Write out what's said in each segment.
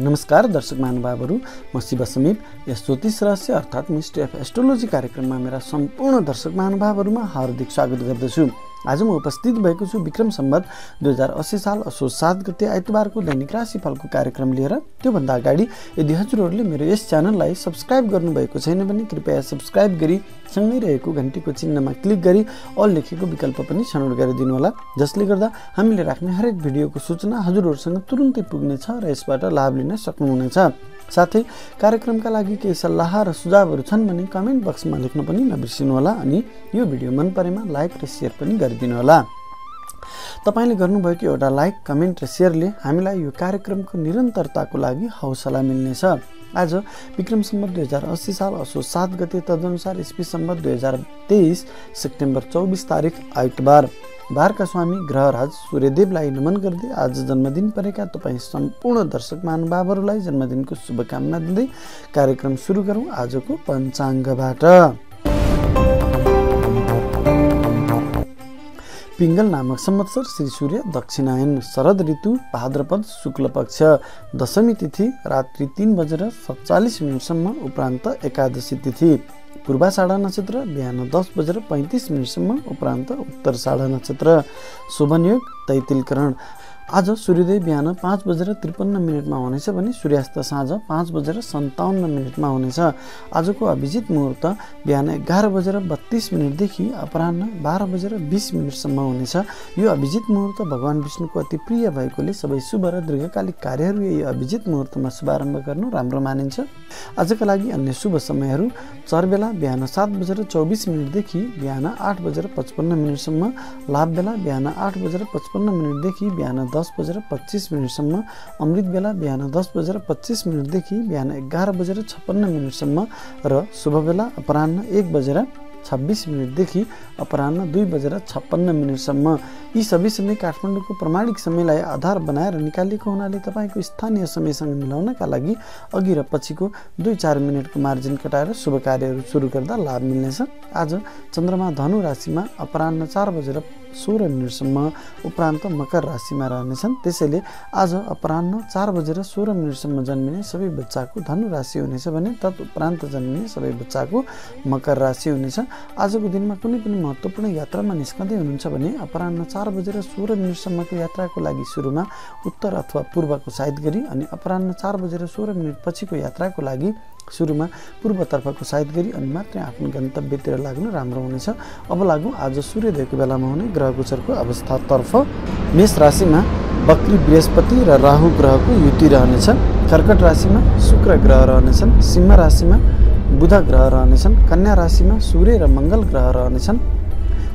नमस्कार दर्शक महानुभावहरू, म शिव समीप यस ज्योतिष रहस्य अर्थात् मिस्ट्री अफ एस्ट्रोलोजी कार्यक्रममा मेरा सम्पूर्ण दर्शक महानुभावहरूमा हार्दिक स्वागत गर्दछु। आज म उपस्थित भएको छु विक्रम सम्वत 2080 साल असोज 7 गते आइतबारको दैनिक राशिफलको कार्यक्रम लिएर। त्योभन्दा अगाडि यदि हजुरहरूले मेरो यस च्यानललाई सब्स्क्राइब गर्नुभएको छैन भने कृपया सब्स्क्राइब गरी सँगै रहेको घण्टीको चिन्हमा क्लिक गरी अल लेखेको विकल्प पनि छनौट गरिदिनु होला, जसले गर्दा हामीले राख्ने हरेक भिडियोको सूचना हजुरहरूसँग तुरुन्तै पुग्नेछ र यसबाट लाभ लिन सक्नुहुनेछ। साथै कार्यक्रमका लागि केही सल्लाह र सुझावहरू छन् भने कमेन्ट बक्समा लेख्न पनि नबिर्सिनु होला अनि यो भिडियो मन परेमा लाइक र शेयर पनि गरिदिनु होला। तपाईले गर्नुभएको एउटा लाइक, कमेन्ट र शेयरले हामीलाई यो कार्यक्रमको निरन्तरताको लागि हौसला मिल्नेछ। आज विक्रम सम्वत 2080 साल असोज 7 गते तदनुसार ईस्वी सम्वत 2023 सेप्टेम्बर 24 तारिक आइतबार। बारका स्वामी ग्रहराज सूर्यदेवलाई नमन गर्दै आज जन्मदिन परेका तपाईँ सम्पूर्ण दर्शक महानुभावहरूलाई जन्मदिनको शुभकामना दिँदै कार्यक्रम सुरु गरौँ आजको पञ्चाङ्गबाट। पिङ्गल नामक संवत्सर श्री सूर्य दक्षिणायन शरद ऋतु भाद्रपद शुक्ल पक्ष दशमी तिथि रात्रि 3:47 उपरान्त एकादशी तिथि पूर्वाषाढा नक्षत्र बिहान 10:35 उपरान्त उत्तरषाढा नक्षत्र शुभ योग तैतिलकरण। आज सूर्योदय बिहान 5:53 हुनेछ भने सूर्यास्त साँझ 5:57 हुनेछ। आजको अभिजित मुहुर्त बिहान 11:32 देखि अपराह्न 12:20 हुनेछ। यो अभिजित मुहुर्त भगवान विष्णुको अति प्रिय भएकोले सबै शुभ र दीर्घकालिक कार्यहरू यही अभिजित मुहुर्तमा शुभारम्भ गर्नु राम्रो मानिन्छ। आजका लागि अन्य शुभ समयहरू चरबेला बिहान 7:24 देखि बिहान 8:55 लाभ बेला बिहान 8:55 देखि बिहान 10:25 अमृत बेला बिहान 10:25 देखि बिहान 11:56 र शुभ बेला अपराह्न 1:26 देखि अपराह्न 2:56 यी सबै समय काठमाडौँको प्रमाणिक समयलाई आधार बनाएर निकालिएको हुनाले तपाईको स्थानीय समयसँग मिलाउनका लागि अघि र पछिको 2-4 मिनेटको मार्जिन कटाएर शुभ कार्यहरू सुरु गर्दा लाभ मिल्नेछ। आज चन्द्रमा धनु राशिमा अपराह्न 4:16 उपरान्त मकर राशिमा रहनेछन्। त्यसैले आज अपराह्न 4:16 जन्मिने सबै बच्चाको धनु राशि हुनेछ भने तदुपरान्त जन्मिने सबै बच्चाको मकर राशि हुनेछ। आजको दिनमा कुनै पनि महत्त्वपूर्ण यात्रामा निस्कँदै हुनुहुन्छ भने अपराह्न 4:16 यात्राको लागि सुरुमा उत्तर अथवा पूर्वको साइड गरी अनि अपराह्न 4:16 पछिको यात्राको लागि सुरुमा पूर्वतर्फको साइड गरी अनि मात्रै आफ्नो गन्तव्यतिर लाग्नु राम्रो हुनेछ। अब लागौँ आज सूर्योदयको बेलामा हुने ग्रह गोचरको अवस्थातर्फ। मेष राशिमा वक्री बृहस्पति र राहु ग्रहको युति रहनेछ। कर्कट राशिमा शुक्र ग्रह रहनेछन्। सिंह राशिमा बुध ग्रह रहनेछन्। कन्या राशिमा सूर्य र मङ्गल ग्रह रहनेछन्।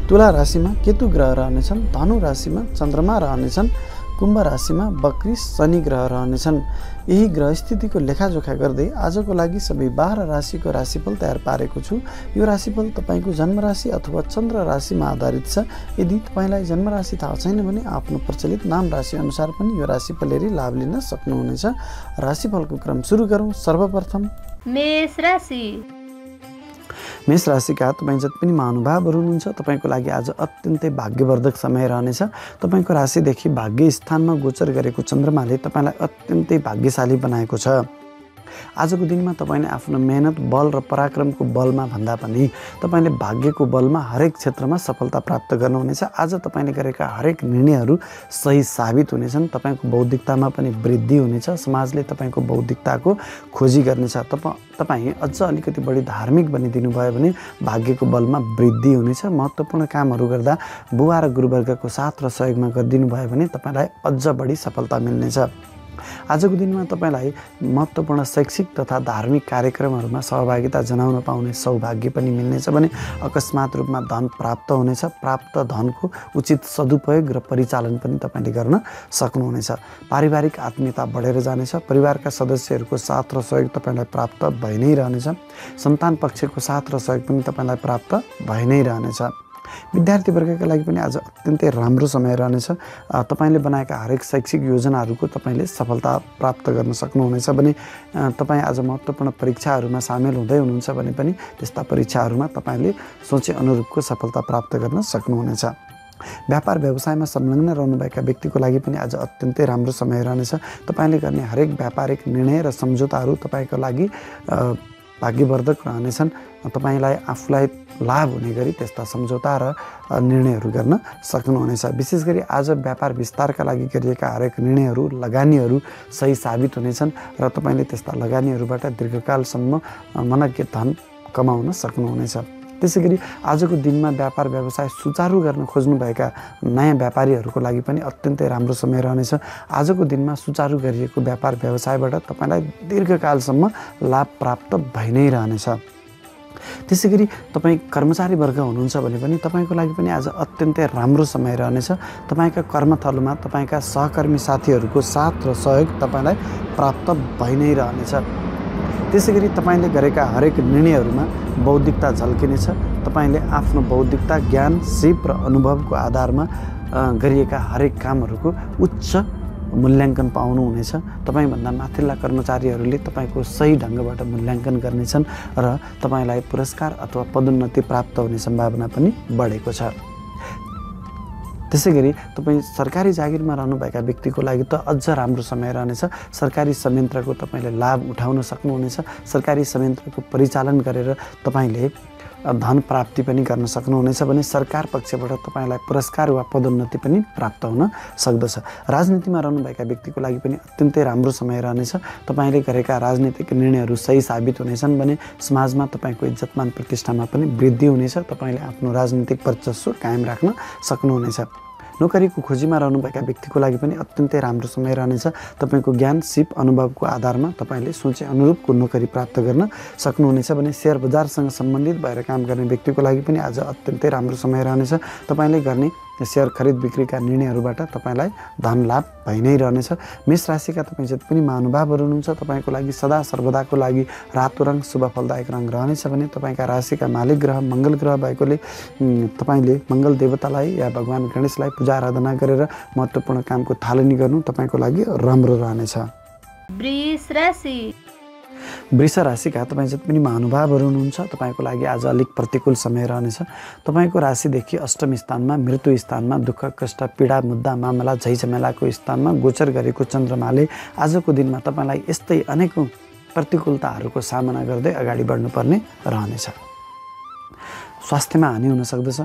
तुला राशिमा केतु ग्रह रहनेछन्। धनु राशिमा चन्द्रमा रहनेछन्। कुम्भ राशिमा वक्री शनि ग्रह रहनेछन्। यही ग्रह स्थितिको लेखाजोखा गर्दै आजको लागि सबै 12 राशिको राशिफल तयार पारेको छु। यो राशिफल तपाईँको जन्मराशि अथवा चन्द्र राशिमा आधारित छ। यदि तपाईँलाई जन्मराशि थाहा छैन भने आफ्नो प्रचलित नाम राशि अनुसार पनि यो राशिफल हेरी लाभ लिन सक्नुहुनेछ। राशिफलको क्रम सुरु गरौँ। सर्वप्रथम मेष राशि। मेष राशिका तपाईँ जति पनि महानुभावहरू हुनुहुन्छ तपाईँको लागि आज अत्यन्तै भाग्यवर्धक समय रहनेछ। तपाईँको राशिदेखि भाग्य स्थानमा गोचर गरेको चन्द्रमाले तपाईँलाई अत्यन्तै भाग्यशाली बनाएको छ। आजको दिनमा तपाईँले आफ्नो मेहनत बल र पराक्रमको बलमा भन्दा पनि तपाईँले भाग्यको बलमा हरेक क्षेत्रमा सफलता प्राप्त गर्नुहुनेछ। आज तपाईँले गरेका हरेक निर्णयहरू सही साबित हुनेछन्। तपाईँको बौद्धिकतामा पनि वृद्धि हुनेछ। समाजले तपाईँको बौद्धिकताको खोजी गर्नेछ। तपाईँ अझ अलिकति बढी धार्मिक बनिदिनु भयो भने भाग्यको बलमा वृद्धि हुनेछ। महत्त्वपूर्ण कामहरू गर्दा बुवा र गुरुवर्गको साथ र सहयोगमा गरिदिनु भयो भने तपाईँलाई अझ बढी सफलता मिल्नेछ। आजको दिनमा तपाईँलाई महत्त्वपूर्ण शैक्षिक तथा धार्मिक कार्यक्रमहरूमा सहभागिता जनाउन पाउने सौभाग्य पनि मिल्नेछ भने अकस्मात रूपमा धन प्राप्त हुनेछ। प्राप्त धनको उचित सदुपयोग र परिचालन पनि तपाईँले गर्न सक्नुहुनेछ। पारिवारिक आत्मीयता बढेर जानेछ। परिवारका सदस्यहरूको साथ र सहयोग तपाईँलाई प्राप्त भइ नै रहनेछ। सन्तान पक्षको साथ र सहयोग पनि तपाईँलाई प्राप्त भइ नै रहनेछ। विद्यार्थी वर्गका लागि पनि आज अत्यन्तै राम्रो समय रहनेछ। तपाईले बनाएका हरेक शैक्षिक योजनाहरूको तपाईँले सफलता प्राप्त गर्न सक्नुहुनेछ भने तपाईँ आज महत्त्वपूर्ण परीक्षाहरूमा सामेल हुँदै हुनुहुन्छ भने पनि त्यस्ता परीक्षाहरूमा तपाईँले सोचे अनुरूपको सफलता प्राप्त गर्न सक्नुहुनेछ। व्यापार व्यवसायमा संलग्न रहनुभएका व्यक्तिको लागि पनि आज अत्यन्तै राम्रो समय रहनेछ। तपाईँले गर्ने हरेक व्यापारिक निर्णय र सम्झौताहरू तपाईँको लागि भाग्यवर्धक रहनेछन्। तपाईँलाई आफूलाई लाभ हुने गरी त्यस्ता सम्झौता र निर्णयहरू गर्न सक्नुहुनेछ। विशेष गरी आज व्यापार विस्तारका लागि गरिएका हरेक निर्णयहरू लगानीहरू सही साबित हुनेछन् र तपाईँले त्यस्ता लगानीहरूबाट दीर्घकालसम्म मनज्ञ धन कमाउन सक्नुहुनेछ। त्यसै गरी आजको दिनमा व्यापार व्यवसाय सुचारू गर्न खोज्नुभएका नयाँ व्यापारीहरूको लागि पनि अत्यन्तै राम्रो समय रहनेछ। आजको दिनमा सुचारू गरिएको व्यापार व्यवसायबाट तपाईँलाई दीर्घकालसम्म लाभ प्राप्त भइ नै रहनेछ। त्यसै गरी तपाईँ कर्मचारी वर्ग हुनुहुन्छ भने पनि तपाईँको लागि पनि आज अत्यन्तै राम्रो समय रहनेछ। तपाईँका कर्मथलोमा तपाईँका सहकर्मी साथीहरूको साथ र सहयोग तपाईँलाई प्राप्त भइ नै रहनेछ। त्यसै गरी तपाईँले गरेका हरेक निर्णयहरूमा बौद्धिकता झल्किनेछ। तपाईँले आफ्नो बौद्धिकता, ज्ञान, सिप र अनुभवको आधारमा गरिएका हरेक कामहरूको उच्च मूल्याङ्कन पाउनुहुनेछ। तपाईँभन्दा माथिल्ला कर्मचारीहरूले तपाईँको सही ढङ्गबाट मूल्याङ्कन गर्नेछन् र तपाईँलाई पुरस्कार अथवा पदोन्नति प्राप्त हुने सम्भावना पनि बढेको छ। त्यसै गरी तपाईँ सरकारी जागिरमा रहनुभएका व्यक्तिको लागि त अझ राम्रो समय रहनेछ। सरकारी संयन्त्रको तपाईँले लाभ उठाउन सक्नुहुनेछ। सरकारी संयन्त्रको परिचालन गरेर तपाईँले धन प्राप्ति पनि गर्न सक्नुहुनेछ भने सरकार पक्षबाट तपाईँलाई पुरस्कार वा पदोन्नति पनि प्राप्त हुन सक्दछ। राजनीतिमा रहनुभएका व्यक्तिको लागि पनि अत्यन्तै राम्रो समय रहनेछ। तपाईँले गरेका राजनीतिक निर्णयहरू सही साबित हुनेछन् भने समाजमा तपाईँको इज्जतमान प्रतिष्ठामा पनि वृद्धि हुनेछ। तपाईँले आफ्नो राजनीतिक वर्चस्व कायम राख्न सक्नुहुनेछ। नोकरीको खोजीमा रहनुभएका व्यक्तिको लागि पनि अत्यन्तै राम्रो समय रहनेछ। तपाईँको ज्ञान, सिप, अनुभवको आधारमा तपाईँले सोचे अनुरूपको नोकरी प्राप्त गर्न सक्नुहुनेछ भने सेयर बजारसँग सम्बन्धित भएर काम गर्ने व्यक्तिको लागि पनि आज अत्यन्तै राम्रो समय रहनेछ। तपाईँले गर्ने सेयर खरिद बिक्रीका निर्णयहरूबाट तपाईँलाई धन लाभ भइ नै रहनेछ। मेष राशिका तपाईँ जति पनि महानुभावहरू हुनुहुन्छ तपाईँको लागि सदा सर्वदाको लागि रातो रङ शुभ फलदायक रङ रहनेछ भने तपाईँका राशिका मालिक ग्रह मङ्गल ग्रह भएकोले तपाईँले मङ्गल देवतालाई या भगवान् गणेशलाई पूजा आराधना गरेर महत्त्वपूर्ण कामको थालनी गर्नु तपाईँको लागि राम्रो रहनेछ। वृष राशिका तपाईँ जति पनि महानुभावहरू हुनुहुन्छ तपाईँको लागि आज अलिक प्रतिकूल समय रहनेछ। तपाईँको राशिदेखि अष्टम स्थानमा, मृत्यु स्थानमा, दुःख कष्ट पीडा मुद्दा मामला झैझमेलाको स्थानमा गोचर गरेको चन्द्रमाले आजको दिनमा तपाईँलाई यस्तै अनेकौँ प्रतिकूलताहरूको सामना गर्दै अगाडि बढ्नुपर्ने रहनेछ। स्वास्थ्यमा हानि हुन सक्दछ।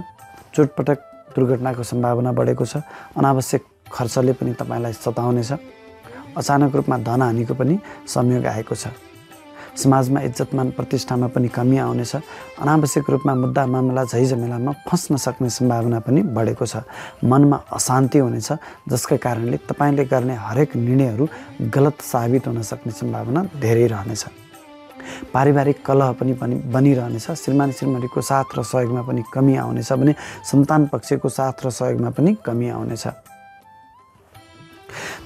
चोटपटक दुर्घटनाको सम्भावना बढेको छ। अनावश्यक खर्चले पनि तपाईँलाई सताउनेछ। अचानक रूपमा धन हानिको पनि संयोग आएको छ। समाजमा इज्जतमान प्रतिष्ठामा पनि कमी आउनेछ। अनावश्यक रूपमा मुद्दा मामला झैझमेलामा फस्न सक्ने सम्भावना पनि बढेको छ। मनमा अशान्ति हुनेछ जसका कारणले तपाईँले गर्ने हरेक निर्णयहरू गलत साबित हुन सक्ने सम्भावना धेरै रहनेछ। पारिवारिक कलह पनि बनिरहनेछ। श्रीमान श्रीमतीको साथ र सहयोगमा पनि कमी आउनेछ भने सन्तान पक्षको साथ र सहयोगमा पनि कमी आउनेछ।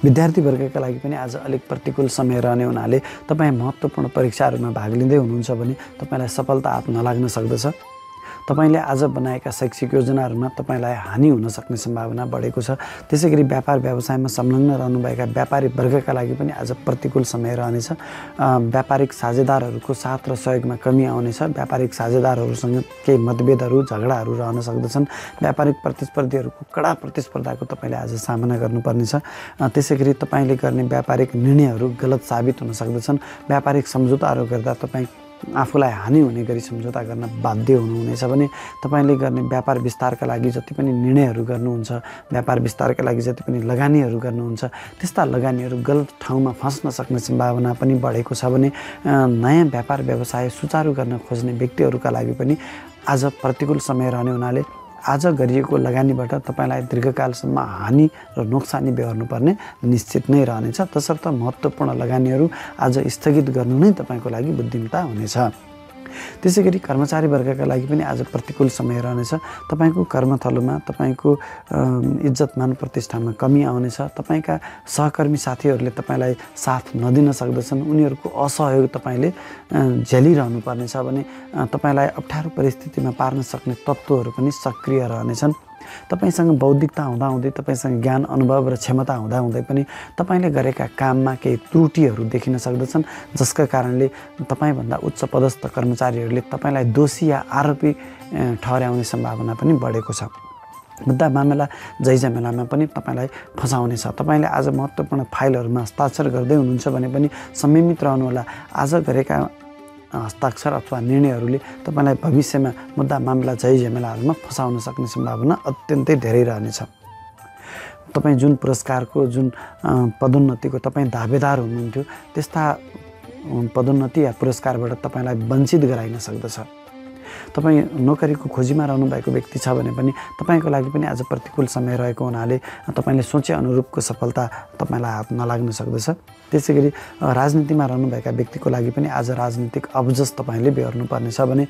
विद्यार्थी वर्गका लागि पनि आज अलिक प्रतिकूल समय रहने हुनाले तपाईँ महत्त्वपूर्ण परीक्षाहरूमा भाग लिँदै हुनुहुन्छ भने तपाईँलाई सफलता हात नलाग्न सक्दछ। तपाईँले आज बनाएका शैक्षिक योजनाहरूमा तपाईँलाई हानि हुन सक्ने सम्भावना बढेको छ। त्यसै गरी व्यापार व्यवसायमा संलग्न रहनुभएका व्यापारी वर्गका लागि पनि आज प्रतिकूल समय रहनेछ। व्यापारिक साझेदारहरूको साथ र सहयोगमा कमी आउनेछ। व्यापारिक साझेदारहरूसँग केही मतभेदहरू झगडाहरू रहन सक्दछन्। व्यापारिक प्रतिस्पर्धीहरूको कडा प्रतिस्पर्धाको तपाईँले आज सामना गर्नुपर्नेछ। त्यसै गरी तपाईँले गर्ने व्यापारिक निर्णयहरू गलत साबित हुन सक्दछन्। व्यापारिक सम्झौताहरू गर्दा तपाईँ आफूलाई हानि हुने गरी सम्झौता गर्न बाध्य हुनुहुनेछ भने तपाईँले गर्ने व्यापार विस्तारका लागि जति पनि निर्णयहरू गर्नुहुन्छ, व्यापार विस्तारका लागि जति पनि लगानीहरू गर्नुहुन्छ, त्यस्ता लगानीहरू गलत ठाउँमा फस्न सक्ने सम्भावना पनि बढेको छ भने नयाँ व्यापार व्यवसाय सुचारू गर्न खोज्ने व्यक्तिहरूका लागि पनि आज प्रतिकूल समय रहने हुनाले आज गरिएको लगानीबाट तपाईँलाई दीर्घकालसम्म हानि र नोक्सानी बेहोर्नुपर्ने निश्चित नै रहनेछ। तसर्थ महत्त्वपूर्ण लगानीहरू आज स्थगित गर्नु नै तपाईँको लागि बुद्धिमत्ता हुनेछ। त्यसै गरी कर्मचारी वर्गका लागि पनि आज प्रतिकूल समय रहनेछ। तपाईँको कर्मथलोमा तपाईँको इज्जतमान प्रतिष्ठामा कमी आउनेछ। तपाईँका सहकर्मी साथीहरूले तपाईँलाई साथ नदिन सक्दछन्। उनीहरूको असहयोग तपाईँले झेलिरहनु पर्नेछ भने तपाईँलाई अप्ठ्यारो परिस्थितिमा पार्न सक्ने तत्त्वहरू पनि सक्रिय रहनेछन्। तपाईसँग बौद्धिकता हुँदाहुँदै, तपाईँसँग ज्ञान, अनुभव र क्षमता हुँदाहुँदै पनि तपाईँले गरेका काममा केही त्रुटिहरू देखिन सक्दछन् जसका कारणले तपाईँभन्दा उच्च पदस्थ कर्मचारीहरूले तपाईँलाई दोषी या आरोपी ठहर्याउने सम्भावना पनि बढेको छ। मुद्दा मामला झैझमेलामा पनि तपाईँलाई फसाउनेछ। तपाईँले आज महत्त्वपूर्ण फाइलहरूमा हस्ताक्षर गर्दै हुनुहुन्छ भने पनि संयमित रहनुहोला। आज गरेका हस्ताक्षर अथवा निर्णयहरूले तपाईँलाई भविष्यमा मुद्दा मामला झैझमेलाहरूमा फसाउन सक्ने सम्भावना अत्यन्तै धेरै रहनेछ। तपाईँ जुन पुरस्कारको जुन पदोन्नतिको तपाईँ दावेदार हुनुहुन्थ्यो त्यस्ता पदोन्नति या पुरस्कारबाट तपाईँलाई वञ्चित गराइन सक्दछ। तपाईँ नोकरीको खोजीमा रहनु भएको व्यक्ति छ भने पनि तपाईँको लागि पनि आज प्रतिकूल समय रहेको हुनाले तपाईँले सोचे अनुरूपको सफलता तपाईँलाई हात नलाग्न सक्दछ। त्यसै गरी राजनीतिमा रहनुभएका व्यक्तिको लागि पनि आज राजनीतिक अब्जस तपाईँले बेहोर्नु पर्नेछ भने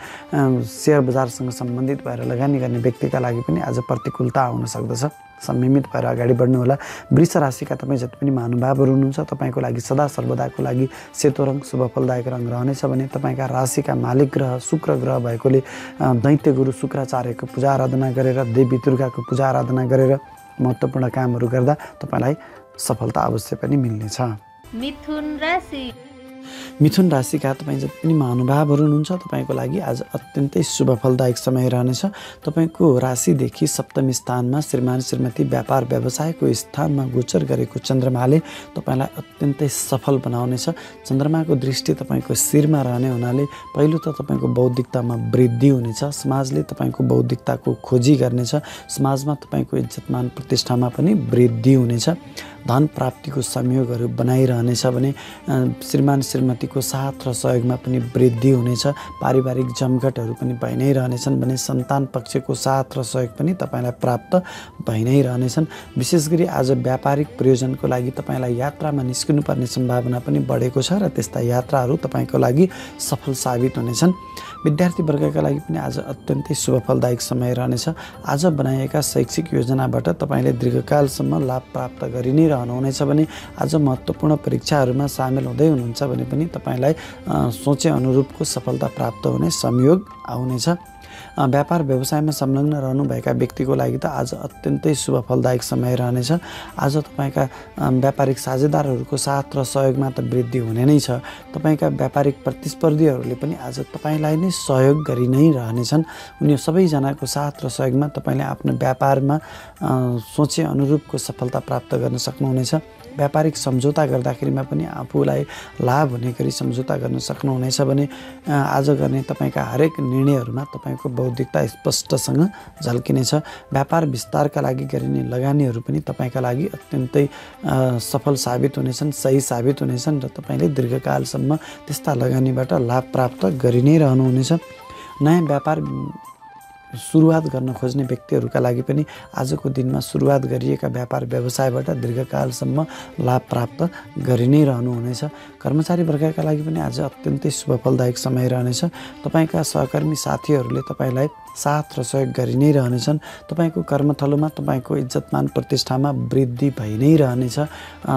सेयर बजारसँग सम्बन्धित भएर लगानी गर्ने व्यक्तिका लागि पनि आज प्रतिकूलता आउन सक्दछ। संयमित भएर अगाडि बढ्नुहोला। वृष राशिका तपाईँ जति पनि महानुभावहरू हुनुहुन्छ तपाईँको लागि सदा सर्वदाको लागि सेतो रङ शुभ फलदायक रङ रहनेछ भने तपाईँका राशिका मालिक ग्रह शुक्र ग्रह भएकोले दैत्य गुरु शुक्राचार्यको पूजा आराधना गरेर देवी दुर्गाको पूजा आराधना गरेर महत्त्वपूर्ण कामहरू गर्दा तपाईँलाई सफलता अवश्य पनि मिल्नेछ। मिथुन राशिका तपाईँ जति पनि महानुभावहरू हुनुहुन्छ तपाईँको लागि आज अत्यन्तै शुभ फलदायक समय रहनेछ। तपाईँको राशिदेखि सप्तमी स्थानमा श्रीमान श्रीमती व्यापार व्यवसायको स्थानमा गोचर गरेको चन्द्रमाले तपाईँलाई अत्यन्तै सफल बनाउनेछ। चन्द्रमाको दृष्टि तपाईँको शिरमा रहने हुनाले पहिलो त तपाईँको बौद्धिकतामा वृद्धि हुनेछ। समाजले तपाईँको बौद्धिकताको खोजी गर्नेछ। समाजमा तपाईँको इज्जतमान प्रतिष्ठामा पनि वृद्धि हुनेछ। धन प्राप्तिको संयोगहरू बनाइरहनेछ भने श्रीमान श्रीमतीको साथ र सहयोगमा पनि वृद्धि हुनेछ। पारिवारिक जमघटहरू पनि भइ नै रहनेछन् भने सन्तान पक्षको साथ र सहयोग पनि तपाईँलाई प्राप्त भइ नै रहनेछन्। विशेष गरी आज व्यापारिक प्रयोजनको लागि तपाईँलाई यात्रामा निस्किनुपर्ने सम्भावना पनि बढेको छ र त्यस्ता यात्राहरू तपाईँको लागि सफल साबित हुनेछन्। विद्यार्थी वर्गका लागि पनि आज अत्यन्तै शुभ फलदायक समय रहनेछ। आज बनाइएका शैक्षिक योजनाबाट तपाईँले दीर्घकालसम्म लाभ प्राप्त गरि नै रहनुहुनेछ भने आज महत्त्वपूर्ण परीक्षाहरूमा सामेल हुँदै हुनुहुन्छ भने पनि तपाईँलाई सोचे अनुरूपको सफलता प्राप्त हुने संयोग आउनेछ। व्यापार व्यवसायमा संलग्न रहनुभएका व्यक्तिको लागि त आज अत्यन्तै शुभ फलदायक समय रहनेछ। आज तपाईँका व्यापारिक साझेदारहरूको साथ र सहयोगमा त वृद्धि हुने नै छ। तपाईँका व्यापारिक प्रतिस्पर्धीहरूले पनि आज तपाईँलाई नै सहयोग गरि नै रहनेछन्। उनी सबैजनाको साथ र सहयोगमा तपाईँले आफ्नो व्यापारमा सोचे अनुरूपको सफलता प्राप्त गर्न सक्नुहुनेछ। व्यापारिक सम्झौता गर्दाखेरिमा पनि आफूलाई लाभ हुने गरी सम्झौता गर्न सक्नुहुनेछ भने आज गर्ने तपाईँका हरेक निर्णयहरूमा तपाईँको बौद्धिकता स्पष्टसँग झल्किनेछ। व्यापार विस्तारका लागि गरिने लगानीहरू पनि तपाईँका लागि अत्यन्तै सफल साबित हुनेछन्, सही साबित हुनेछन् र तपाईँले दीर्घकालसम्म त्यस्ता लगानीबाट लाभ प्राप्त गरि नै रहनुहुनेछ। नयाँ व्यापार सुरुवात गर्न खोज्ने व्यक्तिहरूका लागि पनि आजको दिनमा सुरुवात गरिएका व्यापार व्यवसायबाट दीर्घकालसम्म लाभ प्राप्त गरि नै रहनुहुनेछ। कर्मचारी वर्गका लागि पनि आज अत्यन्तै शुभ फलदायक समय रहनेछ। तपाईँका सहकर्मी साथीहरूले तपाईँलाई साथ र सहयोग गरि नै रहनेछन्। तपाईँको कर्मथलोमा तपाईँको इज्जतमान प्रतिष्ठामा वृद्धि भइ नै रहनेछ।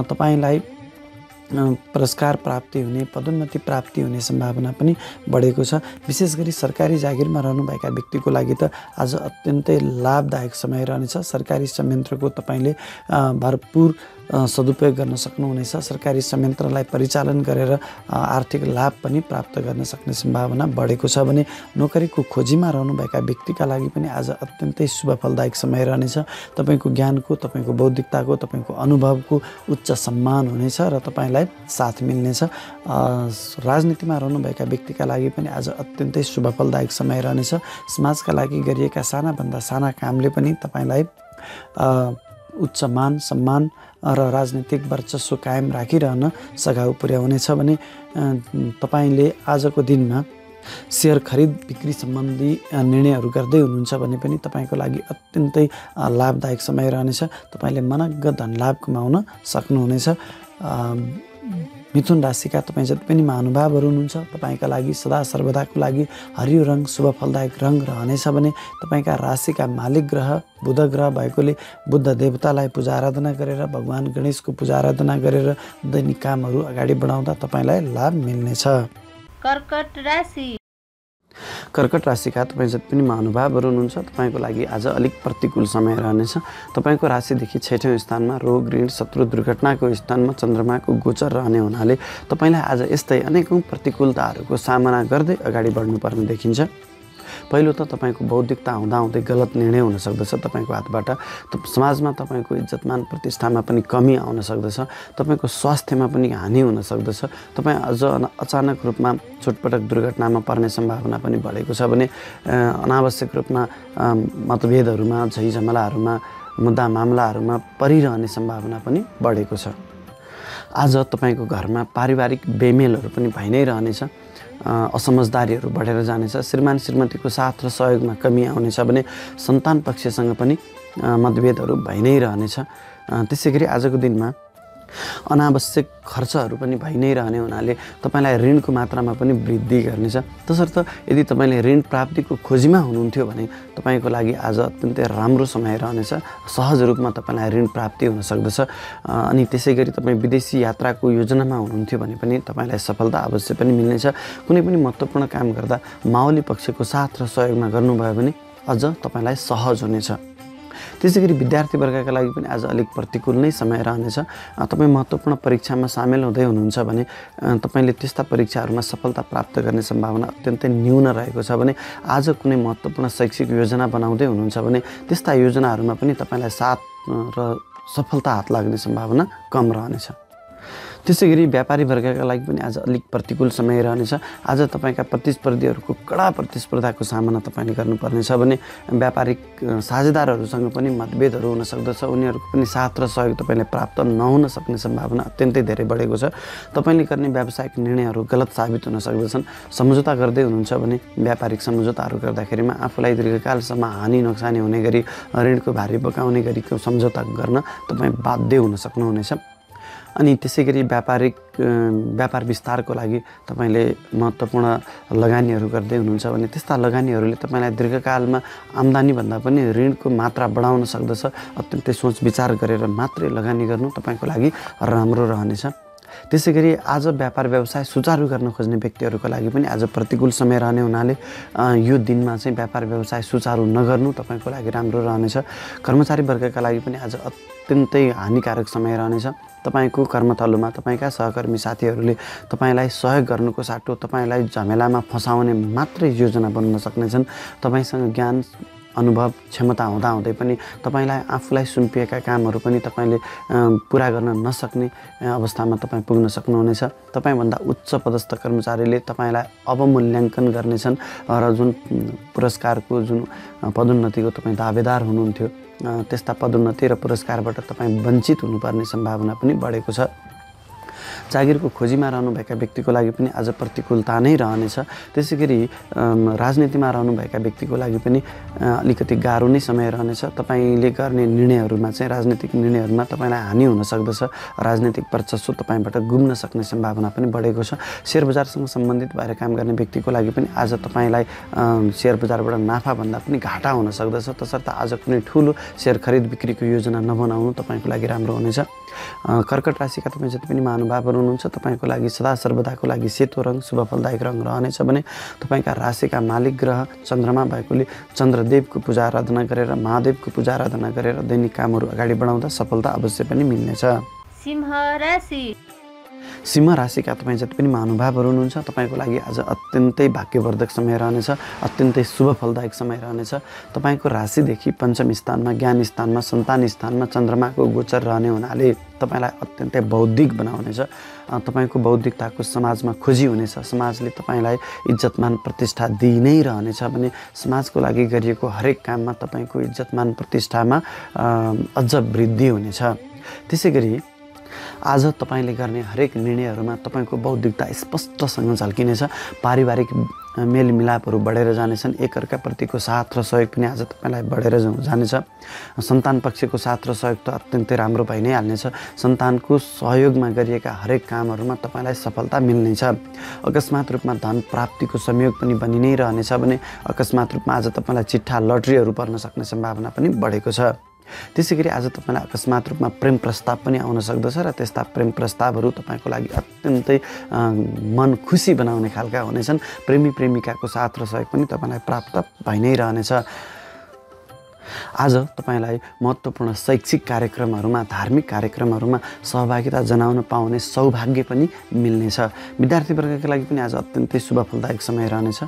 तपाईँलाई पुरस्कार प्राप्ति हुने, पदोन्नति प्राप्ति हुने सम्भावना पनि बढेको छ। विशेष गरी सरकारी जागिरमा रहनुभएका व्यक्तिको लागि त आज अत्यन्तै लाभदायक समय रहनेछ। सरकारी संयन्त्रको तपाईँले भरपुर सदुपयोग गर्न सक्नुहुनेछ। सरकारी संयन्त्रलाई परिचालन गरेर आर्थिक लाभ पनि प्राप्त गर्न सक्ने सम्भावना बढेको छ भने नोकरीको खोजीमा रहनुभएका व्यक्तिका लागि पनि आज अत्यन्तै शुभ फलदायक समय रहनेछ। तपाईँको ज्ञानको, तपाईँको बौद्धिकताको, तपाईँको अनुभवको उच्च सम्मान हुनेछ र तपाईँलाई साथ मिल्नेछ। राजनीतिमा रहनुभएका व्यक्तिका लागि पनि आज अत्यन्तै शुभ फलदायक समय रहनेछ। समाजका लागि गरिएका सानाभन्दा साना कामले पनि तपाईँलाई उच्च मान सम्मान र राजनीतिक वर्चस्व कायम राखिरहन सघाउ पुर्याउनेछ भने तपाईँले आजको दिनमा सेयर खरिद बिक्री सम्बन्धी निर्णयहरू गर्दै हुनुहुन्छ भने पनि तपाईँको लागि अत्यन्तै लाभदायक समय रहनेछ। तपाईँले मनग्ग धन लाभ कमाउन सक्नुहुनेछ। मिथुन राशिका तपाईँ जति पनि महानुभावहरू हुनुहुन्छ तपाईँका लागि सदा सर्वदाको लागि हरियो रङ शुभ फलदायक रङ रहनेछ भने तपाईँका राशिका मालिक ग्रह बुध ग्रह भएकोले बुद्ध देवतालाई पूजा आराधना गरेर भगवान गणेशको पूजा आराधना गरेर दैनिक कामहरू अगाडि बढाउँदा तपाईँलाई लाभ मिल्नेछ। कर्कट राशिका तपाईँ जति पनि महानुभावहरू हुनुहुन्छ तपाईँको लागि आज अलिक प्रतिकूल समय रहनेछ। तपाईँको राशिदेखि 6औँ स्थानमा रोग ऋण शत्रु दुर्घटनाको स्थानमा चन्द्रमाको गोचर रहने हुनाले तपाईँलाई आज यस्तै अनेकौँ प्रतिकूलताहरूको सामना गर्दै अगाडि बढ्नुपर्ने देखिन्छ। पहिलो त तपाईँको बौद्धिकता हुँदाहुँदै गलत निर्णय हुन सक्दछ तपाईँको हातबाट। समाजमा तपाईँको इज्जतमान प्रतिष्ठामा पनि कमी आउन सक्दछ। तपाईँको स्वास्थ्यमा पनि हानि हुन सक्दछ। तपाईँ अझ अचानक रूपमा चोटपटक दुर्घटनामा पर्ने सम्भावना पनि बढेको छ भने अनावश्यक रूपमा मतभेदहरूमा, झैझमलाहरूमा, मुद्दा मामलाहरूमा परिरहने सम्भावना पनि बढेको छ। आज तपाईँको घरमा पारिवारिक बेमेलहरू पनि भइ नै रहनेछ। असमझदारीहरू बढेर जानेछ। श्रीमान श्रीमतीको साथ र सहयोगमा कमी आउनेछ भने सन्तान पक्षसँग पनि मतभेदहरू भइ नै रहनेछ। त्यसै गरी आजको दिनमा अनावश्यक खर्चहरू पनि भइ नै रहने हुनाले तपाईँलाई ऋणको मात्रामा पनि वृद्धि गर्नेछ। तसर्थ यदि तपाईँले ऋण प्राप्तिको खोजीमा हुनुहुन्थ्यो भने तपाईँको लागि आज अत्यन्तै राम्रो समय रहनेछ। सहज रूपमा तपाईँलाई ऋण प्राप्ति हुन सक्दछ। अनि त्यसै गरी तपाईँ विदेशी यात्राको योजनामा हुनुहुन्थ्यो भने पनि तपाईँलाई सफलता अवश्य पनि मिल्नेछ। कुनै पनि महत्त्वपूर्ण काम गर्दा माओली पक्षको साथ र सहयोगमा गर्नुभयो भने अझ तपाईँलाई सहज हुनेछ। त्यसै गरी विद्यार्थी वर्गका लागि पनि आज अलिक प्रतिकूल नै समय रहनेछ। तपाईँ महत्त्वपूर्ण परीक्षामा सामेल हुँदै हुनुहुन्छ भने तपाईँले त्यस्ता परीक्षाहरूमा सफलता प्राप्त गर्ने सम्भावना अत्यन्तै न्यून रहेको छ भने आज कुनै महत्त्वपूर्ण शैक्षिक योजना बनाउँदै हुनुहुन्छ भने त्यस्ता योजनाहरूमा पनि तपाईँलाई साथ र सफलता हात लाग्ने सम्भावना कम रहनेछ। त्यसै गरी व्यापारी वर्गका लागि पनि आज अलिक प्रतिकूल समय रहनेछ। आज तपाईँका प्रतिस्पर्धीहरूको कडा प्रतिस्पर्धाको सामना तपाईँले गर्नुपर्नेछ भने व्यापारिक साझेदारहरूसँग पनि मतभेदहरू हुन सक्दछ। उनीहरूको पनि साथ र सहयोग तपाईँले प्राप्त नहुन सक्ने सम्भावना अत्यन्तै धेरै बढेको छ। तपाईँले गर्ने व्यावसायिक निर्णयहरू गलत साबित हुन सक्दछन्। सम्झौता गर्दै हुनुहुन्छ भने व्यापारिक सम्झौताहरू गर्दाखेरिमा आफूलाई दीर्घकालसम्म हानि नोक्सानी हुने गरी ऋणको भारी बोकाउने गरीको सम्झौता गर्न तपाईँ बाध्य हुन सक्नुहुनेछ। अनि त्यसै गरी व्यापार विस्तारको लागि तपाईँले महत्त्वपूर्ण लगानीहरू गर्दै हुनुहुन्छ भने त्यस्ता लगानीहरूले तपाईँलाई दीर्घकालमा आम्दानीभन्दा पनि ऋणको मात्रा बढाउन सक्दछ। अत्यन्तै सोच विचार गरेर मात्रै लगानी गर्नु तपाईँको लागि राम्रो रहनेछ। त्यसै गरी आज व्यापार व्यवसाय सुचारू गर्न खोज्ने व्यक्तिहरूको लागि पनि आज प्रतिकूल समय रहने हुनाले यो दिनमा चाहिँ व्यापार व्यवसाय सुचारू नगर्नु तपाईँको लागि राम्रो रहनेछ। कर्मचारी वर्गका लागि पनि आज अत्यन्तै हानिकारक समय रहनेछ। तपाईँको कर्मथलोमा तपाईँका सहकर्मी साथीहरूले तपाईँलाई सहयोग गर्नुको साटो तपाईँलाई झमेलामा फसाउने मात्रै योजना बन्न सक्नेछन्। तपाईँसँग ज्ञान अनुभव क्षमता हुँदाहुँदै पनि तपाईँलाई आफूलाई सुम्पिएका कामहरू पनि तपाईँले पुरा गर्न नसक्ने अवस्थामा तपाईँ पुग्न सक्नुहुनेछ। तपाईँभन्दा उच्च पदस्थ कर्मचारीले तपाईँलाई अवमूल्याङ्कन गर्नेछन् र जुन पुरस्कारको जुन पदोन्नतिको तपाईँ दावेदार हुनुहुन्थ्यो त्यस्ता पदोन्नति र पुरस्कारबाट तपाईँ वञ्चित हुनुपर्ने सम्भावना पनि बढेको छ। जागिरको खोजीमा रहनुभएका व्यक्तिको लागि पनि आज प्रतिकूलता नै रहनेछ। त्यसै गरी राजनीतिमा रहनुभएका व्यक्तिको लागि पनि अलिकति गाह्रो नै समय रहनेछ। तपाईँले गर्ने निर्णयहरूमा चाहिँ राजनीतिक निर्णयहरूमा तपाईँलाई हानि हुन सक्दछ। राजनीतिक वर्चस्व तपाईँबाट गुम्न सक्ने सम्भावना पनि बढेको छ। सेयर बजारसँग सम्बन्धित भएर काम गर्ने व्यक्तिको लागि पनि आज तपाईँलाई सेयर बजारबाट नाफाभन्दा पनि घाटा हुन सक्दछ। तसर्थ आज कुनै ठुलो सेयर खरिद बिक्रीको योजना नबनाउनु तपाईँको लागि राम्रो हुनेछ। कर्कट राशिका तपाईँ जति पनि महानुभावहरू हुनुहुन्छ तपाईँको लागि सदा सर्वदाको लागि सेतो रङ शुभ फलदायक रङ रहनेछ भने तपाईँका राशिका मालिक ग्रह चन्द्रमा भएकोले चन्द्रदेवको पूजा आराधना गरेर महादेवको पूजा आराधना गरेर दैनिक कामहरू अगाडि बढाउँदा सफलता अवश्य पनि मिल्नेछ। सिंह राशिका तपाईँ जति पनि महानुभावहरू हुनुहुन्छ तपाईँको लागि आज अत्यन्तै भाग्यवर्धक समय रहनेछ। अत्यन्तै शुभ फलदायक समय रहनेछ। तपाईँको राशिदेखि पञ्चम स्थानमा, ज्ञान स्थानमा, सन्तान स्थानमा चन्द्रमाको गोचर रहने हुनाले तपाईँलाई अत्यन्तै बौद्धिक बनाउनेछ। तपाईँको बौद्धिकताको समाजमा खोजी हुनेछ। समाजले तपाईँलाई इज्जतमान प्रतिष्ठा दिइ नै रहनेछ भने समाजको लागि गरिएको हरेक काममा तपाईँको इज्जतमान प्रतिष्ठामा अझ वृद्धि हुनेछ। त्यसै गरी आज तपाईँले गर्ने हरेक निर्णयहरूमा तपाईँको बौद्धिकता स्पष्टसँग झल्किनेछ। पारिवारिक मेलमिलापहरू बढेर जानेछन्। एकअर्काप्रतिको साथ र सहयोग पनि आज तपाईँलाई बढेर जानेछ। सन्तान पक्षको साथ र सहयोग त अत्यन्तै राम्रो भइ नै हाल्नेछ। सन्तानको सहयोगमा गरिएका हरेक कामहरूमा तपाईँलाई सफलता मिल्नेछ। अकस्मात रूपमा धन प्राप्तिको संयोग पनि बनि नै रहनेछ भने अकस्मात रूपमा आज तपाईँलाई चिट्ठा लटरीहरू पर्न सक्ने सम्भावना पनि बढेको छ। त्यसै गरी आज तपाईँलाई अकस्मात रूपमा प्रेम प्रस्ताव पनि आउन सक्दछ र त्यस्ता प्रेम प्रस्तावहरू तपाईँको लागि अत्यन्तै मन खुसी बनाउने खालका हुनेछन्। प्रेमी प्रेमिकाको साथ र सहयोग पनि तपाईँलाई प्राप्त भइ नै रहनेछ। आज तपाईलाई महत्त्वपूर्ण शैक्षिक कार्यक्रमहरूमा, धार्मिक कार्यक्रमहरूमा सहभागिता जनाउन पाउने सौभाग्य पनि मिल्नेछ। विद्यार्थीवर्गका लागि पनि आज अत्यन्तै शुभ फलदायक समय रहनेछ।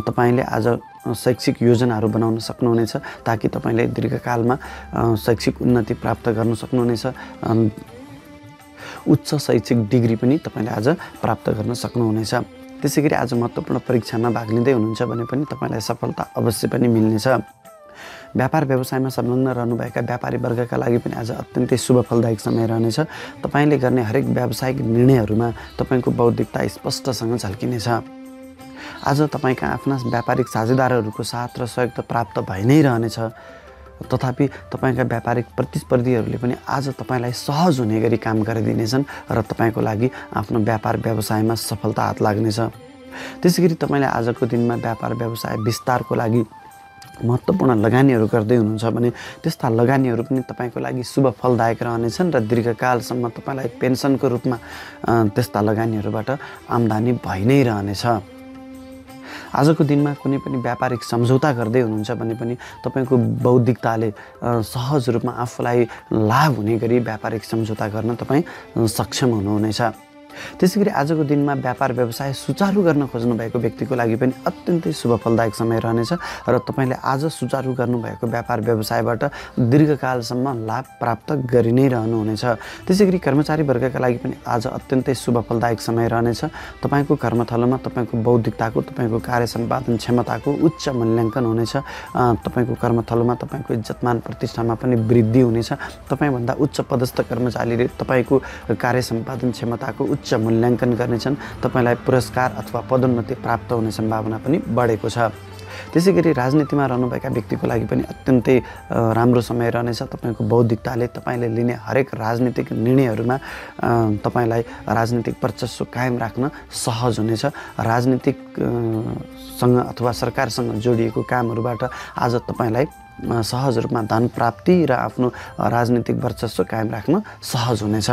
तपाईले आज शैक्षिक योजनाहरू बनाउन सक्नुहुनेछ ताकि तपाईले दीर्घकालमा शैक्षिक उन्नति प्राप्त गर्न सक्नुहुनेछ। उच्च शैक्षिक डिग्री पनि तपाईले आज प्राप्त गर्न सक्नुहुनेछ। त्यसैगरी आज महत्त्वपूर्ण परीक्षामा भाग लिँदै हुनुहुन्छ भने पनि तपाईलाई सफलता अवश्य पनि मिल्नेछ। व्यापार व्यवसायमा संलग्न रहनुभएका व्यापारी वर्गका लागि पनि आज अत्यन्तै शुभ फलदायक समय रहनेछ। तपाईले गर्ने हरेक व्यावसायिक निर्णयहरूमा तपाईको बौद्धिकता स्पष्टसँग झल्किनेछ। आज तपाईका आफ्ना व्यापारिक साझेदारहरूको साथ र सहयोग त प्राप्त भइ नै रहनेछ, तथापि तपाईका व्यापारिक प्रतिस्पर्धीहरूले पनि आज तपाईलाई सहज हुने गरी काम गरिदिनेछन् र तपाईको लागि आफ्नो व्यापार व्यवसायमा सफलता हात लाग्नेछ। त्यसैगरी तपाईले आजको दिनमा व्यापार व्यवसाय विस्तारको लागि महत्त्वपूर्ण लगानीहरू गर्दै हुनुहुन्छ भने त्यस्ता लगानीहरू पनि तपाईको लागि शुभ फलदायक रहनेछन् र दीर्घकालसम्म तपाईलाई पेन्सनको रूपमा त्यस्ता लगानीहरूबाट आम्दानी भइ नै रहनेछ। आजको दिनमा कुनै पनि व्यापारिक सम्झौता गर्दै हुनुहुन्छ भने पनि तपाईको बौद्धिकताले सहज रूपमा आफूलाई लाभ हुने गरी व्यापारिक सम्झौता गर्न तपाईँ सक्षम हुनुहुनेछ। त्यसैगरी आजको दिनमा व्यापार व्यवसाय सुचारू गर्न खोज्नु भएको व्यक्तिको लागि पनि अत्यन्तै शुभ फलदायक समय रहनेछ र तपाईले आज सुचारू गर्नुभएको व्यापार व्यवसायबाट दीर्घकालसम्म लाभ प्राप्त गरि नै रहनुहुनेछ। त्यसैगरी कर्मचारी वर्गका लागि पनि आज अत्यन्तै शुभ फलदायक समय रहनेछ। तपाईको कर्मथलोमा तपाईको बौद्धिकताको, तपाईको कार्य सम्पादन क्षमताको उच्च मूल्याङ्कन हुनेछ। तपाईको कर्मथलोमा तपाईको इज्जतमान प्रतिष्ठामा पनि वृद्धि हुनेछ। तपाईभन्दा उच्च पदस्थ कर्मचारीले तपाईको कार्य सम्पादन क्षमताको उच्च मूल्याङ्कन गर्नेछन्। तपाईलाई पुरस्कार अथवा पदोन्नति प्राप्त हुने सम्भावना पनि बढेको छ। त्यसैगरी राजनीतिमा रहनुभएका व्यक्तिको लागि पनि अत्यन्तै राम्रो समय रहनेछ। तपाईको बौद्धिकताले तपाईले लिने हरेक राजनीतिक निर्णयहरूमा तपाईलाई राजनीतिक वर्चस्व कायम राख्न सहज हुनेछ। राजनीतिक सँग अथवा सरकारसँग जोडिएको कामहरूबाट आज तपाईलाई सहज रूपमा धन प्राप्ति र आफ्नो राजनीतिक वर्चस्व कायम राख्न सहज हुनेछ।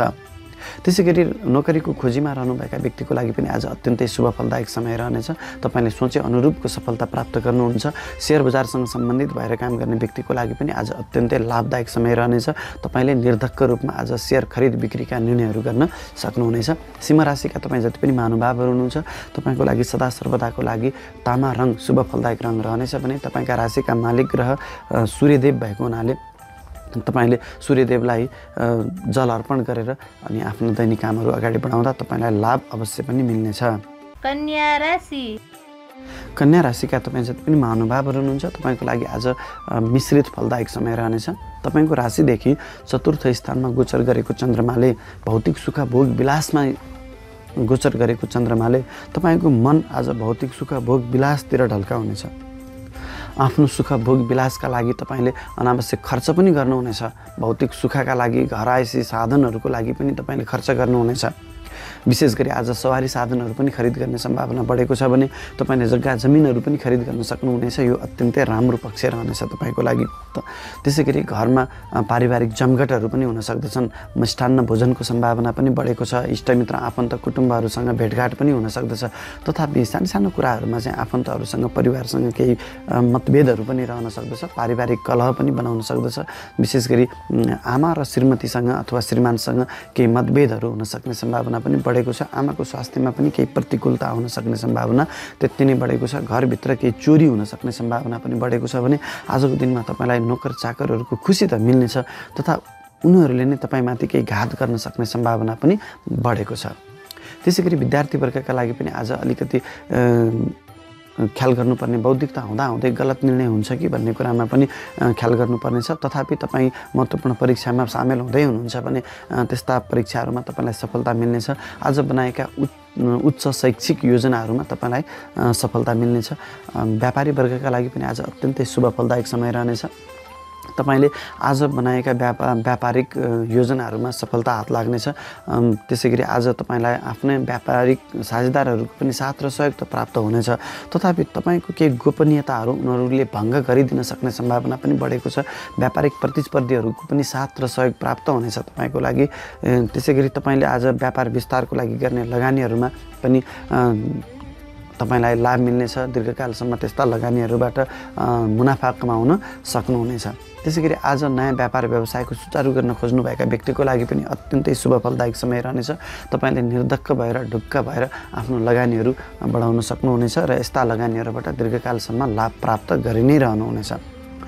त्यसैगरी नोकरीको खोजीमा रहनुभएका व्यक्तिको लागि पनि आज अत्यन्तै शुभ फलदायक समय रहनेछ। तपाईले सोचे अनुरूपको सफलता प्राप्त गर्नुहुन्छ। शेयर बजारसँग सम्बन्धित भएर काम गर्ने व्यक्तिको लागि पनि आज अत्यन्तै लाभदायक समय रहनेछ। तपाईले निर्धक्क रूपमा आज शेयर खरिद बिक्रीका निर्णयहरू गर्न सक्नुहुनेछ। सिंह राशिका तपाईँ जति पनि महानुभावहरू हुनुहुन्छ तपाईको लागि सदा सर्वदाको लागि तामा रङ शुभ फलदायक रङ रहनेछ भने तपाईका राशिका मालिक ग्रह सूर्यदेव भएको हुनाले तपाईले सूर्यदेवलाई जल अर्पण गरेर अनि आफ्नो दैनिक कामहरू अगाडि बढाउँदा तपाईलाई लाभ अवश्य पनि मिल्नेछ। कन्या राशि। कन्या राशिका तपाईँ जति पनि महानुभावहरू हुनुहुन्छ तपाईको लागि आज मिश्रित फलदायक समय रहनेछ। तपाईको राशिदेखि चतुर्थ स्थानमा गोचर गरेको चन्द्रमाले भौतिक सुख भोग विलासमा गोचर गरेको चन्द्रमाले तपाईको मन आज भौतिक सुख भोग विलासतिर ढल्काउनेछ। आफ्नो सुख भोग विलासका लागि तपाईले अनावश्यक खर्च पनि गर्नुहुनेछ। भौतिक सुखका लागि घरायसी साधनहरूको लागि पनि तपाईले खर्च गर्नुहुनेछ। विशेष गरी आज सवारी साधनहरू पनि खरिद गर्ने सम्भावना बढेको छ भने तपाईले जग्गा जमिनहरू पनि खरिद गर्न सक्नुहुनेछ। यो अत्यन्तै राम्रो पक्ष रहनेछ तपाईको लागि। त्यसैगरी घरमा पारिवारिक जमघटहरू पनि हुन सक्दछन्। मिष्टान्न भोजनको सम्भावना पनि बढेको छ। इष्टमित्र आफन्त कुटुम्बहरूसँग भेटघाट पनि हुन सक्दछ। तथापि सानो कुराहरूमा चाहिँ आफन्तहरूसँग परिवारसँग केही मतभेदहरू पनि रहन सक्दछ। पारिवारिक कलह पनि बनाउन सक्दछ। विशेष गरी आमा र श्रीमतीसँग अथवा श्रीमानसँग केही मतभेदहरू हुन सक्ने सम्भावना पनि बढेको छ। आमाको स्वास्थ्यमा पनि केही प्रतिकूलता हुन सक्ने सम्भावना त्यति नै बढेको छ। घरभित्र केही चोरी हुन सक्ने सम्भावना पनि बढेको छ भने आजको दिनमा तपाईलाई नोकर चाकरहरूको खुसी त मिल्नेछ तथा उनीहरूले नै तपाईमाथि केही घात गर्न सक्ने सम्भावना पनि बढेको छ। त्यसैगरी विद्यार्थी वर्गका लागि पनि आज अलिकति ख्याल गर्नुपर्ने बौद्धिकता हुँदाहुँदै गलत निर्णय हुन्छ कि भन्ने कुरामा पनि ख्याल गर्नुपर्नेछ। तथापि तपाईँ महत्त्वपूर्ण परीक्षामा सामेल हुँदै हुनुहुन्छ भने त्यस्ता परीक्षाहरूमा तपाईँलाई सफलता मिल्नेछ। आज बनाएका उच्च शैक्षिक योजनाहरूमा तपाईँलाई सफलता मिल्नेछ। व्यापारी वर्गका लागि पनि आज अत्यन्तै शुभ फलदायक समय रहनेछ। तपाईले आज बनाएका व्यापारिक योजनाहरूमा सफलता हात लाग्नेछ। त्यसैगरी आज तपाईलाई आफ्नै व्यापारिक साझेदारहरूको पनि साथ र सहयोग त प्राप्त हुनेछ। तथापि तपाईको केही गोपनीयताहरू उनीहरूले भङ्ग गरिदिन सक्ने सम्भावना पनि बढेको छ। व्यापारिक प्रतिस्पर्धीहरूको पनि साथ र सहयोग प्राप्त हुनेछ तपाईको लागि। त्यसैगरी तपाईले आज व्यापार विस्तारको लागि गर्ने लगानीहरूमा पनि तपाईँलाई लाभ मिल्नेछ। दीर्घकालसम्म त्यस्ता लगानीहरूबाट मुनाफा कमाउन सक्नुहुनेछ। त्यसै गरी आज नयाँ व्यापार व्यवसायको सुचारू गर्न खोज्नुभएका व्यक्तिको लागि पनि अत्यन्तै शुभ फलदायक समय रहनेछ। तपाईँले निर्धक्क भएर ढुक्क भएर आफ्नो लगानीहरू बढाउन सक्नुहुनेछ र यस्ता लगानीहरूबाट दीर्घकालसम्म लाभ प्राप्त गरि नै रहनुहुनेछ।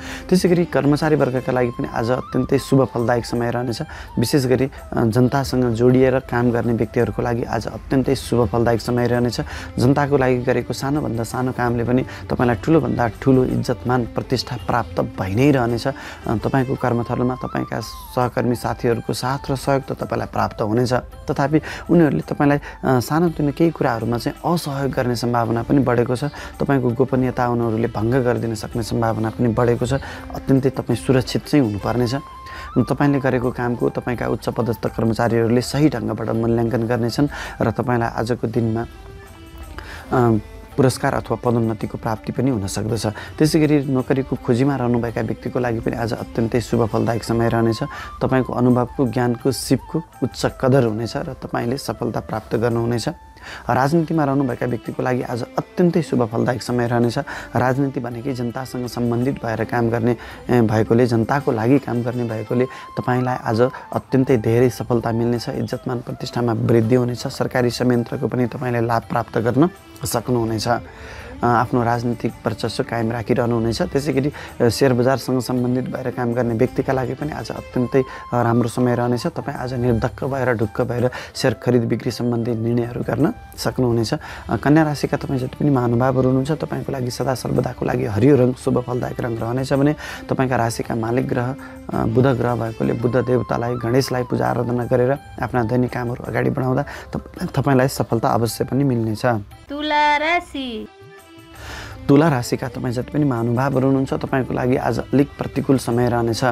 त्यसै गरी कर्मचारी वर्गका लागि पनि आज अत्यन्तै शुभ फलदायक समय रहनेछ। विशेष गरी जनतासँग जोडिएर काम गर्ने व्यक्तिहरूको लागि आज अत्यन्तै शुभ फलदायक समय रहनेछ। जनताको लागि गरेको सानोभन्दा सानो कामले पनि तपाईँलाई ठुलोभन्दा ठुलो इज्जतमान प्रतिष्ठा प्राप्त भइ नै रहनेछ। तपाईँको कर्मस्थलमा तपाईँका सहकर्मी साथीहरूको साथ र सहयोग त तपाईँलाई प्राप्त हुनेछ, तथापि उनीहरूले तपाईँलाई सानोतिनो केही कुराहरूमा चाहिँ असहयोग गर्ने सम्भावना पनि बढेको छ। तपाईँको गोपनीयता उनीहरूले भङ्ग गरिदिन सक्ने सम्भावना पनि बढेको छ। अत्यन्तै तपाईँ सुरक्षित चाहिँ हुनुपर्नेछ। तपाईँले गरेको कामको तपाईँका उच्च पदस्थ कर्मचारीहरूले सही ढङ्गबाट मूल्याङ्कन गर्नेछन् र तपाईँलाई आजको दिनमा पुरस्कार अथवा पदोन्नतिको प्राप्ति पनि हुन सक्दछ। त्यसै गरी नोकरीको खोजीमा रहनुभएका व्यक्तिको लागि पनि आज अत्यन्तै शुभ फलदायक समय रहनेछ। तपाईँको अनुभवको ज्ञानको सिपको उच्च कदर हुनेछ र तपाईँले सफलता प्राप्त गर्नुहुनेछ। राजनीतिमा रहनुभएका व्यक्तिको लागि आज अत्यन्तै शुभ फलदायक समय रहनेछ। राजनीति भनेकै जनतासँग सम्बन्धित भएर काम गर्ने भएकोले, जनताको लागि काम गर्ने भएकोले तपाईँलाई आज अत्यन्तै धेरै सफलता मिल्नेछ। इज्जतमान प्रतिष्ठामा वृद्धि हुनेछ। सरकारी संयन्त्रको पनि तपाईँले लाभ प्राप्त गर्न सक्नुहुनेछ। आफ्नो राजनीतिक वर्चस्व कायम राखिरहनुहुनेछ। त्यसै गरी सेयर बजारसँग सम्बन्धित भएर काम गर्ने व्यक्तिका लागि पनि आज अत्यन्तै राम्रो समय रहनेछ। तपाईँ आज निर्धक्क भएर ढुक्क भएर सेयर खरिद बिक्री सम्बन्धी निर्णयहरू गर्न सक्नुहुनेछ। कन्या राशिका तपाईँ जति पनि महानुभावहरू हुनुहुन्छ, तपाईँको लागि सदा सर्वदाको लागि हरियो रङ शुभ फलदायक रङ रहनेछ भने तपाईँका राशिका मालिक ग्रह बुध ग्रह भएकोले बुद्ध देवतालाई, गणेशलाई पूजा आराधना गरेर आफ्ना दैनिक कामहरू अगाडि बढाउँदा तपाईँलाई सफलता अवश्य पनि मिल्नेछ। तुला राशिका तपाईँ जति पनि महानुभावहरू हुनुहुन्छ, तपाईँको लागि आज अलिक प्रतिकूल समय रहनेछ।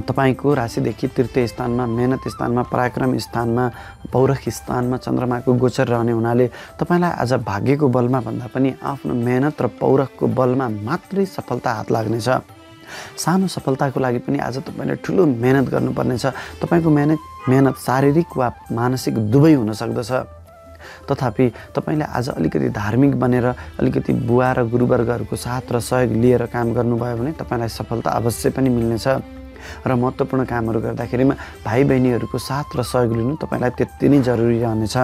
तपाईँको राशिदेखि तृतीय स्थानमा, मेहनत स्थानमा, पराक्रम स्थानमा, पौरख स्थानमा चन्द्रमाको गोचर रहने हुनाले तपाईँलाई आज भाग्यको बलमा भन्दा पनि आफ्नो मेहनत र पौरखको बलमा मात्रै सफलता हात लाग्नेछ। सानो सफलताको लागि पनि आज तपाईँले ठुलो मेहनत गर्नुपर्नेछ। तपाईँको मेहनत शारीरिक वा मानसिक दुवै हुन सक्दछ। तथापि तपाईँले आज अलिकति धार्मिक बनेर अलिकति बुवा र गुरुवर्गहरूको साथ र सहयोग लिएर काम गर्नुभयो भने तपाईँलाई सफलता अवश्य पनि मिल्नेछ। र महत्त्वपूर्ण कामहरू गर्दाखेरिमा भाइ बहिनीहरूको साथ र सहयोग लिनु तपाईँलाई त्यति नै जरुरी रहनेछ।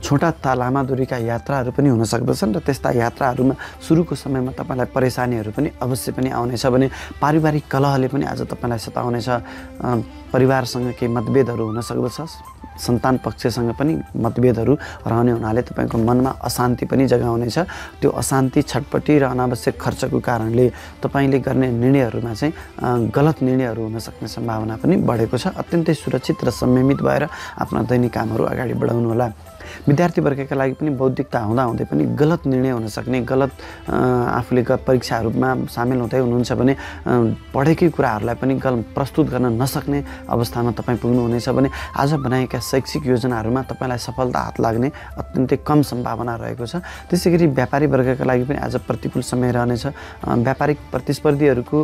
छोटा तथा लामा दूरीका यात्राहरू पनि हुन सक्दछन् र त्यस्ता यात्राहरूमा सुरुको समयमा तपाईँलाई परेशानीहरू पनि अवश्य पनि आउनेछ भने पारिवारिक कलहले पनि आज तपाईँलाई सताउनेछ। परिवारसँग केही मतभेदहरू हुन सक्दछ। सन्तान पक्षसँग पनि मतभेदहरू रहने हुनाले तपाईँको मनमा अशान्ति पनि जगाउनेछ। त्यो अशान्ति, छटपटी र अनावश्यक खर्चको कारणले तपाईँले गर्ने निर्णयहरूमा चाहिँ गलत निर्णयहरू हुन सक्ने सम्भावना पनि बढेको छ। अत्यन्तै सुरक्षित र संयमित भएर आफ्ना दैनिक कामहरू अगाडि बढाउनुहोला। विद्यार्थी वर्गका लागि पनि बौद्धिकता हुँदाहुँदै पनि गलत निर्णय हुन सक्ने, गलत आफूले परीक्षाहरूमा सामेल हुँदै हुनुहुन्छ भने पढेकै कुराहरूलाई पनि प्रस्तुत गर्न नसक्ने अवस्थामा तपाईँ पुग्नुहुनेछ भने आज बनाएका शैक्षिक योजनाहरूमा तपाईँलाई सफलता हात लाग्ने अत्यन्तै कम सम्भावना रहेको छ। त्यसै गरी व्यापारी वर्गका लागि पनि आज प्रतिकूल समय रहनेछ। व्यापारिक प्रतिस्पर्धीहरूको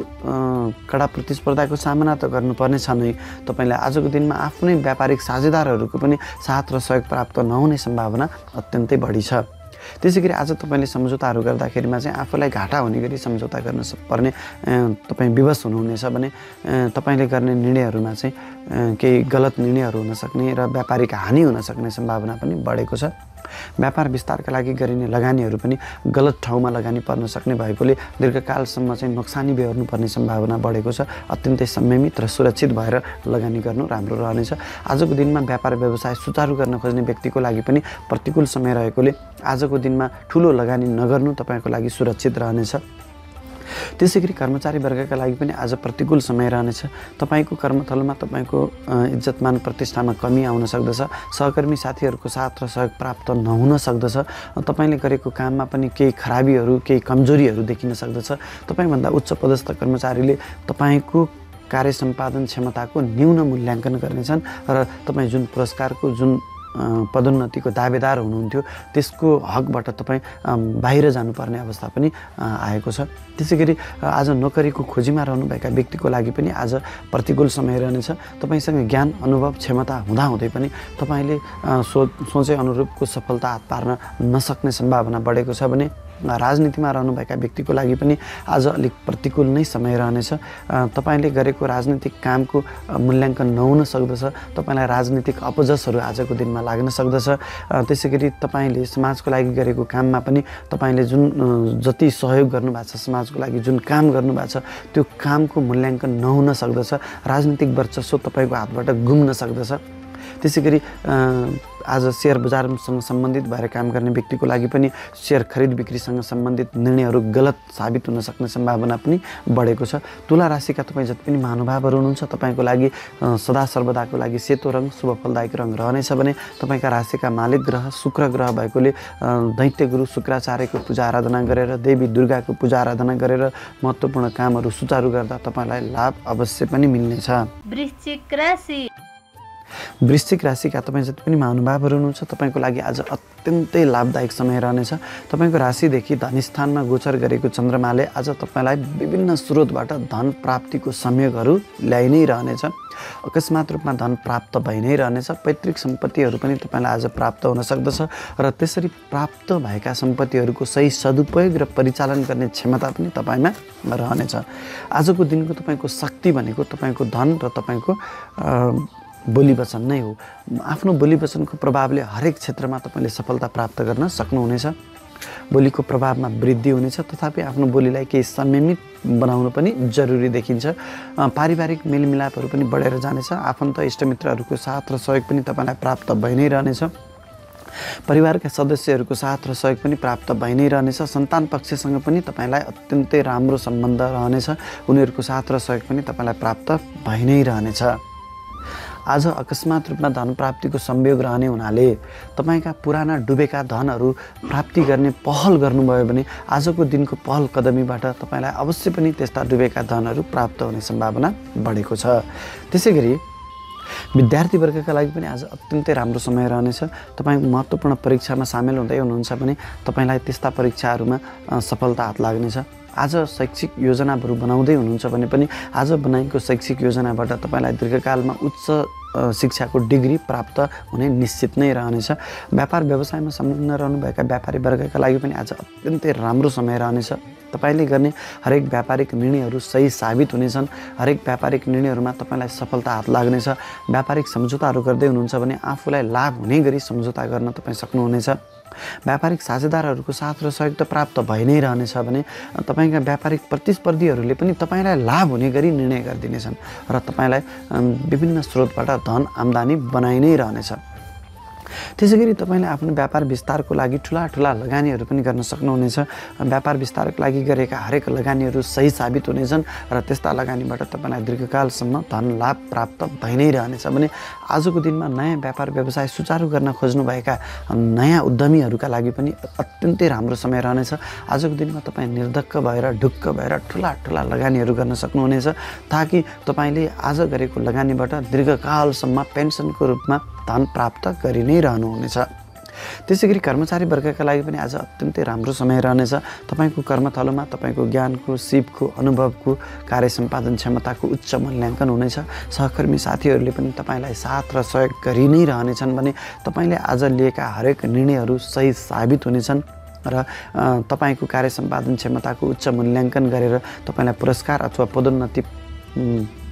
कडा प्रतिस्पर्धाको सामना त गर्नुपर्ने छ नै, तपाईँले आजको दिनमा आफ्नै व्यापारिक साझेदारहरूको पनि साथ र सहयोग प्राप्त नहुने सम्भावना अत्यन्तै बढी छ। त्यसै गरी आज तपाईँले सम्झौताहरू गर्दाखेरिमा चाहिँ आफूलाई घाटा हुने गरी सम्झौता गर्न पर्ने तपाईँ विवश हुनुहुनेछ भने तपाईँले गर्ने निर्णयहरूमा चाहिँ केही गलत निर्णयहरू हुन सक्ने र व्यापारिक हानि हुन सक्ने सम्भावना पनि बढेको छ। व्यापार विस्तारका लागि गरिने लगानीहरू पनि गलत ठाउँमा लगानी पर्न सक्ने भएकोले दीर्घकालसम्म चाहिँ नोक्सानी बेहोर्नुपर्ने सम्भावना बढेको छ। अत्यन्तै संयमित र सुरक्षित भएर लगानी गर्नु राम्रो रहनेछ। आजको दिनमा व्यापार व्यवसाय सुचारू गर्न खोज्ने व्यक्तिको लागि पनि प्रतिकूल समय रहेकोले आजको दिनमा ठुलो लगानी नगर्नु तपाईँको लागि सुरक्षित रहनेछ। त्यसै गरी कर्मचारी वर्गका लागि पनि आज प्रतिकूल समय रहनेछ। तपाईँको कर्मस्थलमा तपाईँको इज्जतमान प्रतिष्ठामा कमी आउन सक्दछ। सहकर्मी साथीहरूको साथ र सहयोग प्राप्त नहुन सक्दछ। तपाईँले गरेको काममा पनि केही खराबीहरू, केही कमजोरीहरू देखिन सक्दछ। तपाईँभन्दा उच्च पदस्थ कर्मचारीले तपाईँको कार्य सम्पादन क्षमताको न्यून मूल्याङ्कन गर्नेछन् र तपाईँ जुन पुरस्कारको, जुन पदोन्नतिको दावेदार हुनुहुन्थ्यो त्यसको हकबाट तपाईँ बाहिर जानुपर्ने अवस्था पनि आएको छ। त्यसै गरी आज नोकरीको खोजीमा रहनुभएका व्यक्तिको लागि पनि आज प्रतिकूल समय रहनेछ। तपाईँसँग ज्ञान अनुभव क्षमता हुँदाहुँदै पनि तपाईँले सोचे अनुरूपको सफलता हात पार्न नसक्ने सम्भावना बढेको छ भने राजनीतिमा रहनुभएका व्यक्तिको लागि पनि आज अलिक प्रतिकूल नै समय रहनेछ। तपाईँले गरेको राजनीतिक कामको मूल्याङ्कन नहुन सक्दछ। तपाईँलाई राजनीतिक अपजसहरू आजको दिनमा लाग्न सक्दछ। त्यसै गरी तपाईँले समाजको लागि गरेको काममा पनि तपाईँले जुन जति सहयोग गर्नुभएको छ, समाजको लागि जुन काम गर्नुभएको छ त्यो कामको मूल्याङ्कन नहुन सक्दछ। राजनीतिक वर्चस्व तपाईँको हातबाट गुम्न सक्दछ। त्यसै गरी आज सेयर बजारसँग सम्बन्धित भएर काम गर्ने व्यक्तिको लागि पनि सेयर खरिद बिक्रीसँग सम्बन्धित निर्णयहरू गलत साबित हुन सक्ने सम्भावना पनि बढेको छ। तुला राशिका तपाईँ जति पनि महानुभावहरू हुनुहुन्छ तपाईँको लागि सदा सर्वदाको लागि सेतो रङ शुभ फलदायक रङ रहनेछ भने तपाईँका राशिका मालिक ग्रह शुक्र ग्रह भएकोले दैत्य गुरु शुक्राचार्यको पूजा आराधना गरेर देवी दुर्गाको पूजा आराधना गरेर महत्त्वपूर्ण कामहरू सुचारू गर्दा तपाईँलाई लाभ अवश्य पनि मिल्नेछ। वृश्चिक राशिका तपाईँ जति पनि महानुभावहरू हुनुहुन्छ तपाईँको लागि आज अत्यन्तै लाभदायक समय रहनेछ। तपाईँको राशिदेखि धनस्थानमा गोचर गरेको चन्द्रमाले आज तपाईँलाई विभिन्न स्रोतबाट धन प्राप्तिको संयोगहरू ल्याइ नै रहनेछ। अकस्मात रूपमा धन प्राप्त भइ नै रहनेछ। पैतृक सम्पत्तिहरू पनि तपाईँलाई आज प्राप्त हुन सक्दछ र त्यसरी प्राप्त भएका सम्पत्तिहरूको सही सदुपयोग र परिचालन गर्ने क्षमता पनि तपाईँमा रहनेछ। आजको दिनको तपाईँको शक्ति भनेको तपाईँको धन र तपाईँको बोली वचन नै हो। आफ्नो बोली वचनको प्रभावले हरेक क्षेत्रमा तपाईँले सफलता प्राप्त गर्न सक्नुहुनेछ। बोलीको प्रभावमा वृद्धि हुनेछ, तथापि आफ्नो बोलीलाई केही संयमित बनाउनु पनि जरुरी देखिन्छ। पारिवारिक मेलमिलापहरू पनि बढेर जानेछ। आफन्त इष्टमित्रहरूको साथ र सहयोग पनि तपाईँलाई प्राप्त भइ नै रहनेछ। परिवारका सदस्यहरूको साथ र सहयोग पनि प्राप्त भइ नै रहनेछ। सन्तान पक्षसँग पनि तपाईँलाई अत्यन्तै राम्रो सम्बन्ध रहनेछ। उनीहरूको साथ र सहयोग पनि तपाईँलाई प्राप्त भइ नै रहनेछ। आज अकस्मात रूपमा धन प्राप्तिको संयोग रहने हुनाले तपाईँका पुराना डुबेका धनहरू प्राप्ति गर्ने पहल गर्नुभयो भने आजको दिनको पहल कदमीबाट तपाईँलाई अवश्य पनि त्यस्ता डुबेका धनहरू प्राप्त हुने सम्भावना बढेको छ। त्यसै गरी विद्यार्थी वर्गका लागि पनि आज अत्यन्तै राम्रो समय रहनेछ। तपाईँ महत्त्वपूर्ण परीक्षामा सामेल हुँदै हुनुहुन्छ भने तपाईँलाई त्यस्ता परीक्षाहरूमा सफलता हात लाग्नेछ। आज शैक्षिक योजनाहरू बनाउँदै हुनुहुन्छ भने पनि आज बनाएको शैक्षिक योजनाबाट तपाईँलाई दीर्घकालमा उच्च शिक्षाको डिग्री प्राप्त हुने निश्चित नै रहनेछ। व्यापार व्यवसायमा संलग्न रहनुभएका व्यापारी वर्गका लागि पनि आज अत्यन्तै राम्रो समय रहनेछ। तपाईँले गर्ने हरेक व्यापारिक निर्णयहरू सही साबित हुनेछन्। हरेक व्यापारिक निर्णयहरूमा तपाईँलाई सफलता हात लाग्नेछ। व्यापारिक सम्झौताहरू गर्दै हुनुहुन्छ भने आफूलाई लाभ हुने गरी सम्झौता गर्न तपाईँ सक्नुहुनेछ। व्यापारिक साझेदारहरूको साथ र सहयोग त प्राप्त भइ नै रहनेछ भने तपाईँका व्यापारिक प्रतिस्पर्धीहरूले पनि तपाईँलाई लाभ हुने गरी निर्णय गरिदिनेछन् र तपाईँलाई विभिन्न स्रोतबाट धन आम्दानी बनाइ नै रहनेछ। त्यसै गरी तपाईँले आफ्नो व्यापार विस्तारको लागि ठुला लगानीहरू पनि गर्न सक्नुहुनेछ। व्यापार विस्तारको लागि गरेका हरेक लगानीहरू सही साबित हुनेछन् र त्यस्ता लगानीबाट तपाईँलाई दीर्घकालसम्म धन लाभ प्राप्त भइ नै रहनेछ भने आजको दिनमा नयाँ व्यापार व्यवसाय सुचारू गर्न खोज्नुभएका नयाँ उद्यमीहरूका लागि पनि अत्यन्तै राम्रो समय रहनेछ। आजको दिनमा तपाईँ निर्धक्क भएर ढुक्क भएर ठुला लगानीहरू गर्न सक्नुहुनेछ ताकि तपाईँले आज गरेको लगानीबाट दीर्घकालसम्म पेन्सनको रूपमा धन प्राप्त गरि नै रहनुहुनेछ। त्यसै गरी कर्मचारी वर्गका लागि पनि आज अत्यन्तै राम्रो समय रहनेछ। तपाईँको कर्मथलोमा तपाईँको ज्ञानको सिपको अनुभवको कार्य सम्पादन क्षमताको उच्च मूल्याङ्कन हुनेछ। सहकर्मी साथीहरूले पनि तपाईँलाई साथ र सहयोग गरि नै रहनेछन् भने तपाईँले आज लिएका हरेक निर्णयहरू सही साबित हुनेछन् र तपाईँको कार्य सम्पादन क्षमताको उच्च मूल्याङ्कन गरेर तपाईँलाई पुरस्कार अथवा पदोन्नति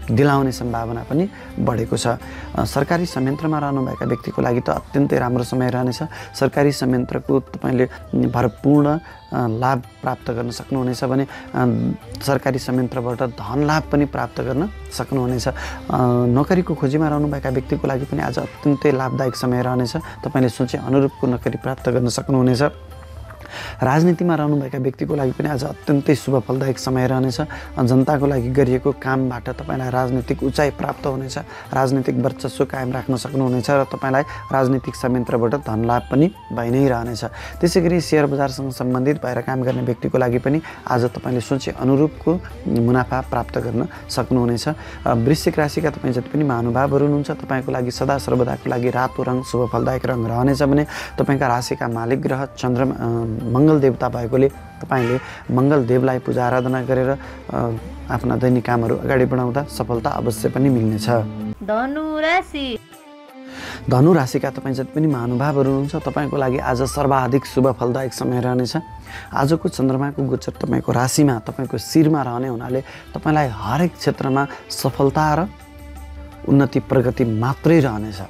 दिलाउने सम्भावना पनि बढेको छ। सरकारी संयन्त्रमा रहनुभएका व्यक्तिको लागि त अत्यन्तै राम्रो समय रहनेछ। सरकारी संयन्त्रको तपाईँले भरपूर्ण लाभ प्राप्त गर्न सक्नुहुनेछ भने सरकारी संयन्त्रबाट धन लाभ पनि प्राप्त गर्न सक्नुहुनेछ। नोकरीको खोजीमा रहनुभएका व्यक्तिको लागि पनि आज अत्यन्तै लाभदायक समय रहनेछ। तपाईँले सोचे अनुरूपको नोकरी प्राप्त गर्न सक्नुहुनेछ। राजनीतिमा रहनुभएका व्यक्तिको लागि पनि आज अत्यन्तै शुभ फलदायक समय रहनेछ। जनताको लागि गरिएको कामबाट तपाईँलाई राजनीतिक उचाइ प्राप्त हुनेछ, राजनीतिक वर्चस्व कायम राख्न सक्नुहुनेछ र तपाईँलाई राजनीतिक संयन्त्रबाट धनलाभ पनि भइ नै रहनेछ। त्यसै गरी सेयर बजारसँग सम्बन्धित भएर काम गर्ने व्यक्तिको लागि पनि आज तपाईँले सोचे अनुरूपको मुनाफा प्राप्त गर्न सक्नुहुनेछ। वृश्चिक राशिका तपाईँ जति पनि महानुभावहरू हुनुहुन्छ तपाईँको लागि सदा सर्वदाको लागि रातो रङ शुभ फलदायक रङ रहनेछ भने तपाईँका राशिका मालिक ग्रह चन्द्रमा मङ्गल देवता भएकोले तपाईँले मङ्गल देवलाई पूजा आराधना गरेर आफ्ना दैनिक कामहरू अगाडि बढाउँदा सफलता अवश्य पनि मिल्नेछ। धनु राशिका तपाईँ जति पनि महानुभावहरू हुनुहुन्छ तपाईँको लागि आज सर्वाधिक शुभ फलदायक समय रहनेछ। आजको चन्द्रमाको गोचर तपाईँको राशिमा तपाईँको शिरमा रहने हुनाले तपाईँलाई हरेक क्षेत्रमा सफलता र उन्नति प्रगति मात्रै रहनेछ।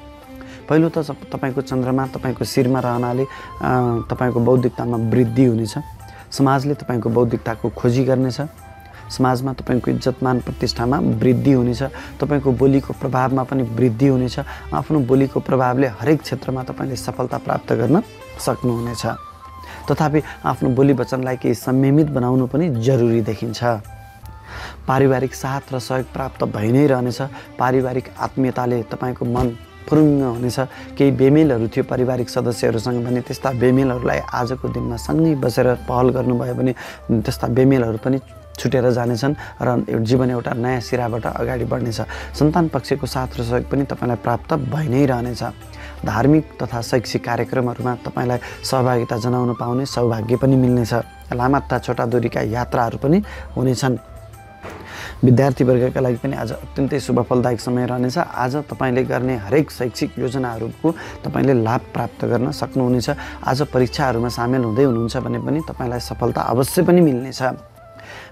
पहिलो त तपाईँको चन्द्रमा तपाईँको शिरमा रहनाले तपाईँको बौद्धिकतामा वृद्धि हुनेछ। समाजले तपाईँको बौद्धिकताको खोजी गर्नेछ। समाजमा तपाईँको इज्जतमान प्रतिष्ठामा वृद्धि हुनेछ। तपाईँको बोलीको प्रभावमा पनि वृद्धि हुनेछ। आफ्नो बोलीको प्रभावले हरेक क्षेत्रमा तपाईँले सफलता प्राप्त गर्न सक्नुहुनेछ। तथापि आफ्नो बोली वचनलाई केही संयमित बनाउनु पनि जरुरी देखिन्छ। पारिवारिक साथ र सहयोग प्राप्त भइ नै रहनेछ। पारिवारिक आत्मीयताले तपाईँको मन फुरुङ्ग हुनेछ। केही बेमेलहरू थियो पारिवारिक सदस्यहरूसँग भने त्यस्ता बेमेलहरूलाई आजको दिनमा सँगै बसेर पहल गर्नुभयो भने त्यस्ता बेमेलहरू पनि छुटेर जानेछन् र जीवन एउटा नयाँ सिराबाट अगाडि बढ्नेछ। सन्तान पक्षको साथ र सहयोग पनि तपाईँलाई प्राप्त भइ नै रहनेछ। धार्मिक तथा शैक्षिक कार्यक्रमहरूमा तपाईँलाई सहभागिता जनाउन पाउने सौभाग्य पनि मिल्नेछ। लामा तथा छोटा दूरीका यात्राहरू पनि हुनेछन्। विद्यार्थी वर्गका लागि पनि आज अत्यन्तै शुभ फलदायक समय रहनेछ। आज तपाईँले गर्ने हरेक शैक्षिक योजनाहरूको तपाईँले लाभ प्राप्त गर्न सक्नुहुनेछ। आज परीक्षाहरूमा सामेल हुँदै हुनुहुन्छ भने पनि तपाईँलाई सफलता अवश्य पनि मिल्नेछ।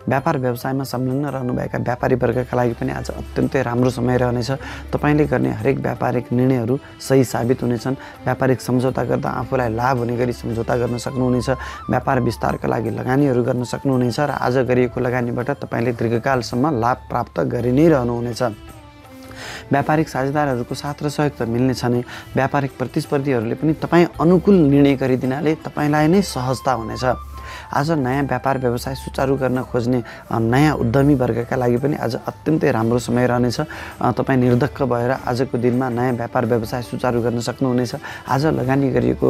व्यापार व्यवसायमा संलग्न रहनुभएका व्यापारी वर्गका लागि पनि आज अत्यन्तै राम्रो समय रहनेछ। तपाईँले गर्ने हरेक व्यापारिक निर्णयहरू सही साबित हुनेछन्। व्यापारिक सम्झौता गर्दा आफूलाई लाभ हुने गरी सम्झौता गर्न सक्नुहुनेछ। व्यापार विस्तारका लागि लगानीहरू गर्न सक्नुहुनेछ र आज गरिएको लगानीबाट तपाईँले दीर्घकालसम्म लाभ प्राप्त गरि नै रहनुहुनेछ। व्यापारिक साझेदारहरूको साथ र सहयोग त मिल्नेछ नै। व्यापारिक प्रतिस्पर्धीहरूले पनि तपाईँ अनुकूल निर्णय गरिदिनाले तपाईँलाई नै सहजता हुनेछ। आज नयाँ व्यापार व्यवसाय सुचारू गर्न खोज्ने नयाँ उद्यमी वर्गका लागि पनि आज अत्यन्तै राम्रो समय रहनेछ। तपाईँ निर्धक्क भएर आजको दिनमा नयाँ व्यापार व्यवसाय सुचारू गर्न सक्नुहुनेछ। आज लगानी गरिएको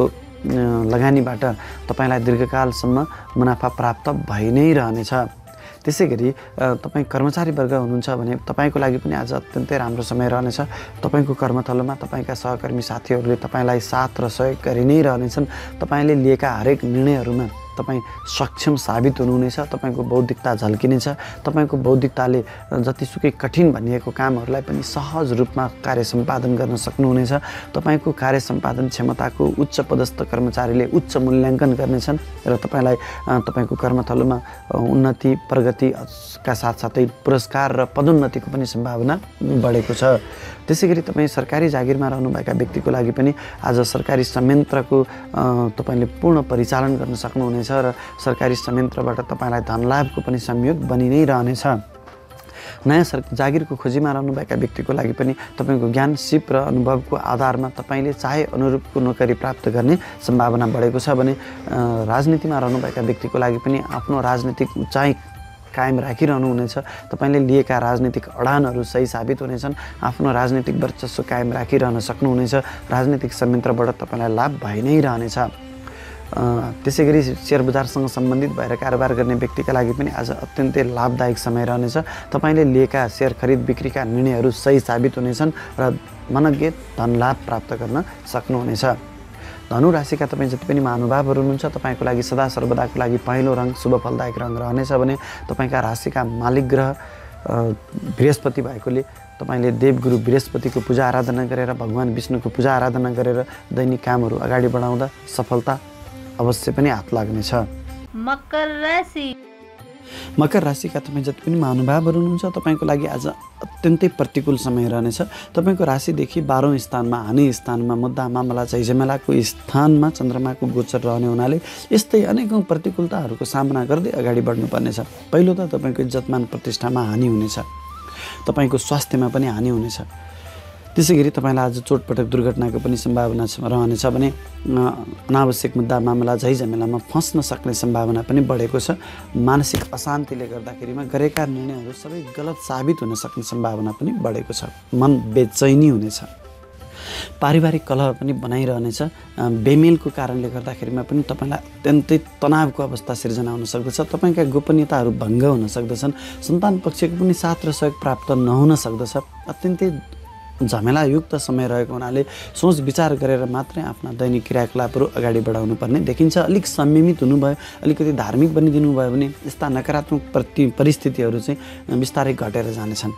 लगानीबाट तपाईँलाई दीर्घकालसम्म मुनाफा प्राप्त भइ नै रहनेछ। त्यसै गरी तपाईँ कर्मचारी वर्ग हुनुहुन्छ भने तपाईँको लागि पनि आज अत्यन्तै राम्रो समय रहनेछ। तपाईँको कर्मथलोमा तपाईँका सहकर्मी साथीहरूले तपाईँलाई साथ र सहयोग गरि नै रहनेछन्। तपाईँले लिएका हरेक निर्णयहरूमा तपाईँ सक्षम साबित हुनुहुनेछ। तपाईँको बौद्धिकता झल्किनेछ। तपाईँको बौद्धिकताले जतिसुकै कठिन भनिएको कामहरूलाई पनि सहज रूपमा कार्य सम्पादन गर्न सक्नुहुनेछ। तपाईँको कार्य सम्पादन क्षमताको उच्च पदस्थ कर्मचारीले उच्च मूल्याङ्कन गर्नेछन् र तपाईँलाई तपाईँको कर्मथलोमा उन्नति प्रगतिका साथसाथै पुरस्कार र पदोन्नतिको पनि सम्भावना बढेको छ। त्यसै गरी तपाईँ सरकारी जागिरमा रहनुभएका व्यक्तिको लागि पनि आज सरकारी संयन्त्रको तपाईँले पूर्ण परिचालन गर्न सक्नुहुनेछ र सरकारी संयन्त्रबाट तपाईँलाई धनलाभको पनि संयोग बनि नै रहनेछ। नयाँ जागिरको खोजीमा रहनुभएका व्यक्तिको लागि पनि तपाईँको ज्ञान सिप र अनुभवको आधारमा तपाईँले चाहे अनुरूपको नोकरी प्राप्त गर्ने सम्भावना बढेको छ भने राजनीतिमा रहनुभएका व्यक्तिको लागि पनि आफ्नो राजनीतिक उचाइ कायम राखिरहनुहुनेछ। तपाईँले लिएका राजनीतिक अडानहरू सही साबित हुनेछन्। आफ्नो राजनीतिक वर्चस्व कायम राखिरहन सक्नुहुनेछ। राजनीतिक संयन्त्रबाट तपाईँलाई लाभ भइ नै रहनेछ। त्यसै गरी सेयर बजारसँग सम्बन्धित भएर कारोबार गर्ने व्यक्तिका लागि पनि आज अत्यन्तै लाभदायक समय रहनेछ। तपाईँले लिएका सेयर खरिद बिक्रीका निर्णयहरू सही साबित हुनेछन् र मनज्ञ धनलाभ प्राप्त गर्न सक्नुहुनेछ। धनु राशिका तपाईँ जति पनि महानुभावहरू हुनुहुन्छ तपाईँको लागि सदा सर्वदाको लागि पहिलो रङ शुभ फलदायक रङ रहनेछ भने तपाईँका राशिका मालिक ग्रह बृहस्पति भएकोले तपाईँले देवगुरु बृहस्पतिको पूजा आराधना गरेर भगवान् विष्णुको पूजा आराधना गरेर दैनिक कामहरू अगाडि बढाउँदा सफलता अवश्य पनि हात लाग्नेछ। मकर राशिका तपाईँ जति पनि महानुभावहरू हुनुहुन्छ तपाईँको लागि आज अत्यन्तै प्रतिकूल समय रहनेछ। तपाईँको राशिदेखि 12औं स्थानमा हानि स्थानमा मुद्दा मामला झैझमेलाको स्थानमा चन्द्रमाको गोचर रहने हुनाले यस्तै अनेकौँ प्रतिकूलताहरूको सामना गर्दै अगाडि बढ्नुपर्नेछ। पहिलो त तपाईँको इज्जतमान प्रतिष्ठामा हानि हुनेछ। तपाईँको स्वास्थ्यमा पनि हानि हुनेछ। त्यसैगरी तपाईँलाई आज चोटपटक दुर्घटनाको पनि सम्भावना रहनेछ भने अनावश्यक मुद्दा मामला झैझमेलामा फस्न सक्ने सम्भावना पनि बढेको छ। मानसिक अशान्तिले गर्दाखेरिमा गरेका निर्णयहरू सबै गलत साबित हुन सक्ने सम्भावना पनि बढेको छ। मन बेचैनी हुनेछ। पारिवारिक कलह पनि बनाइरहनेछ। बेमेलको कारणले गर्दाखेरिमा पनि तपाईँलाई अत्यन्तै तनावको अवस्था सिर्जना हुन सक्दछ। तपाईँका गोपनीयताहरू भङ्ग हुन सक्दछन्। सन्तान पक्षको पनि साथ र सहयोग प्राप्त नहुन सक्दछ। अत्यन्तै झमेलायुक्त समय रहेको हुनाले सोच विचार गरेर मात्रै आफ्ना दैनिक क्रियाकलापहरू अगाडि बढाउनु पर्ने देखिन्छ। अलिक संयमित हुनुभयो, अलिकति धार्मिक बनिदिनु भयो भने यस्ता नकारात्मक परिस्थितिहरू चाहिँ बिस्तारै घटेर जानेछन्।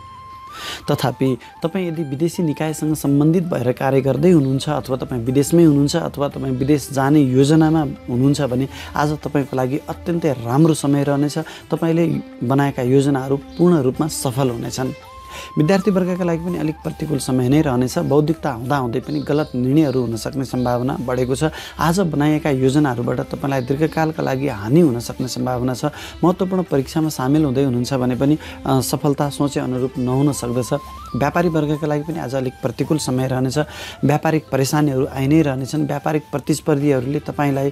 तथापि तपाईँ यदि विदेशी निकायसँग सम्बन्धित भएर कार्य गर्दै हुनुहुन्छ अथवा तपाईँ विदेशमै हुनुहुन्छ अथवा तपाईँ विदेश जाने योजनामा हुनुहुन्छ भने आज तपाईँको लागि अत्यन्तै राम्रो समय रहनेछ। तपाईँले बनाएका योजनाहरू पूर्ण रूपमा सफल हुनेछन्। विद्यार्थी वर्गका लागि पनि अलिक प्रतिकूल समय नै रहनेछ। बौद्धिकता हुँदाहुँदै पनि गलत निर्णयहरू हुन सक्ने सम्भावना बढेको छ। आज बनाएका योजनाहरूबाट तपाईँलाई दीर्घकालका लागि हानि हुन सक्ने सम्भावना छ। महत्त्वपूर्ण परीक्षामा सामेल हुँदै हुनुहुन्छ भने पनि सफलता सोचे अनुरूप नहुन सक्दछ। व्यापारी वर्गका लागि पनि आज अलिक प्रतिकूल समय रहनेछ। व्यापारिक परेशानीहरू आइ नै रहनेछन्। व्यापारिक प्रतिस्पर्धीहरूले तपाईँलाई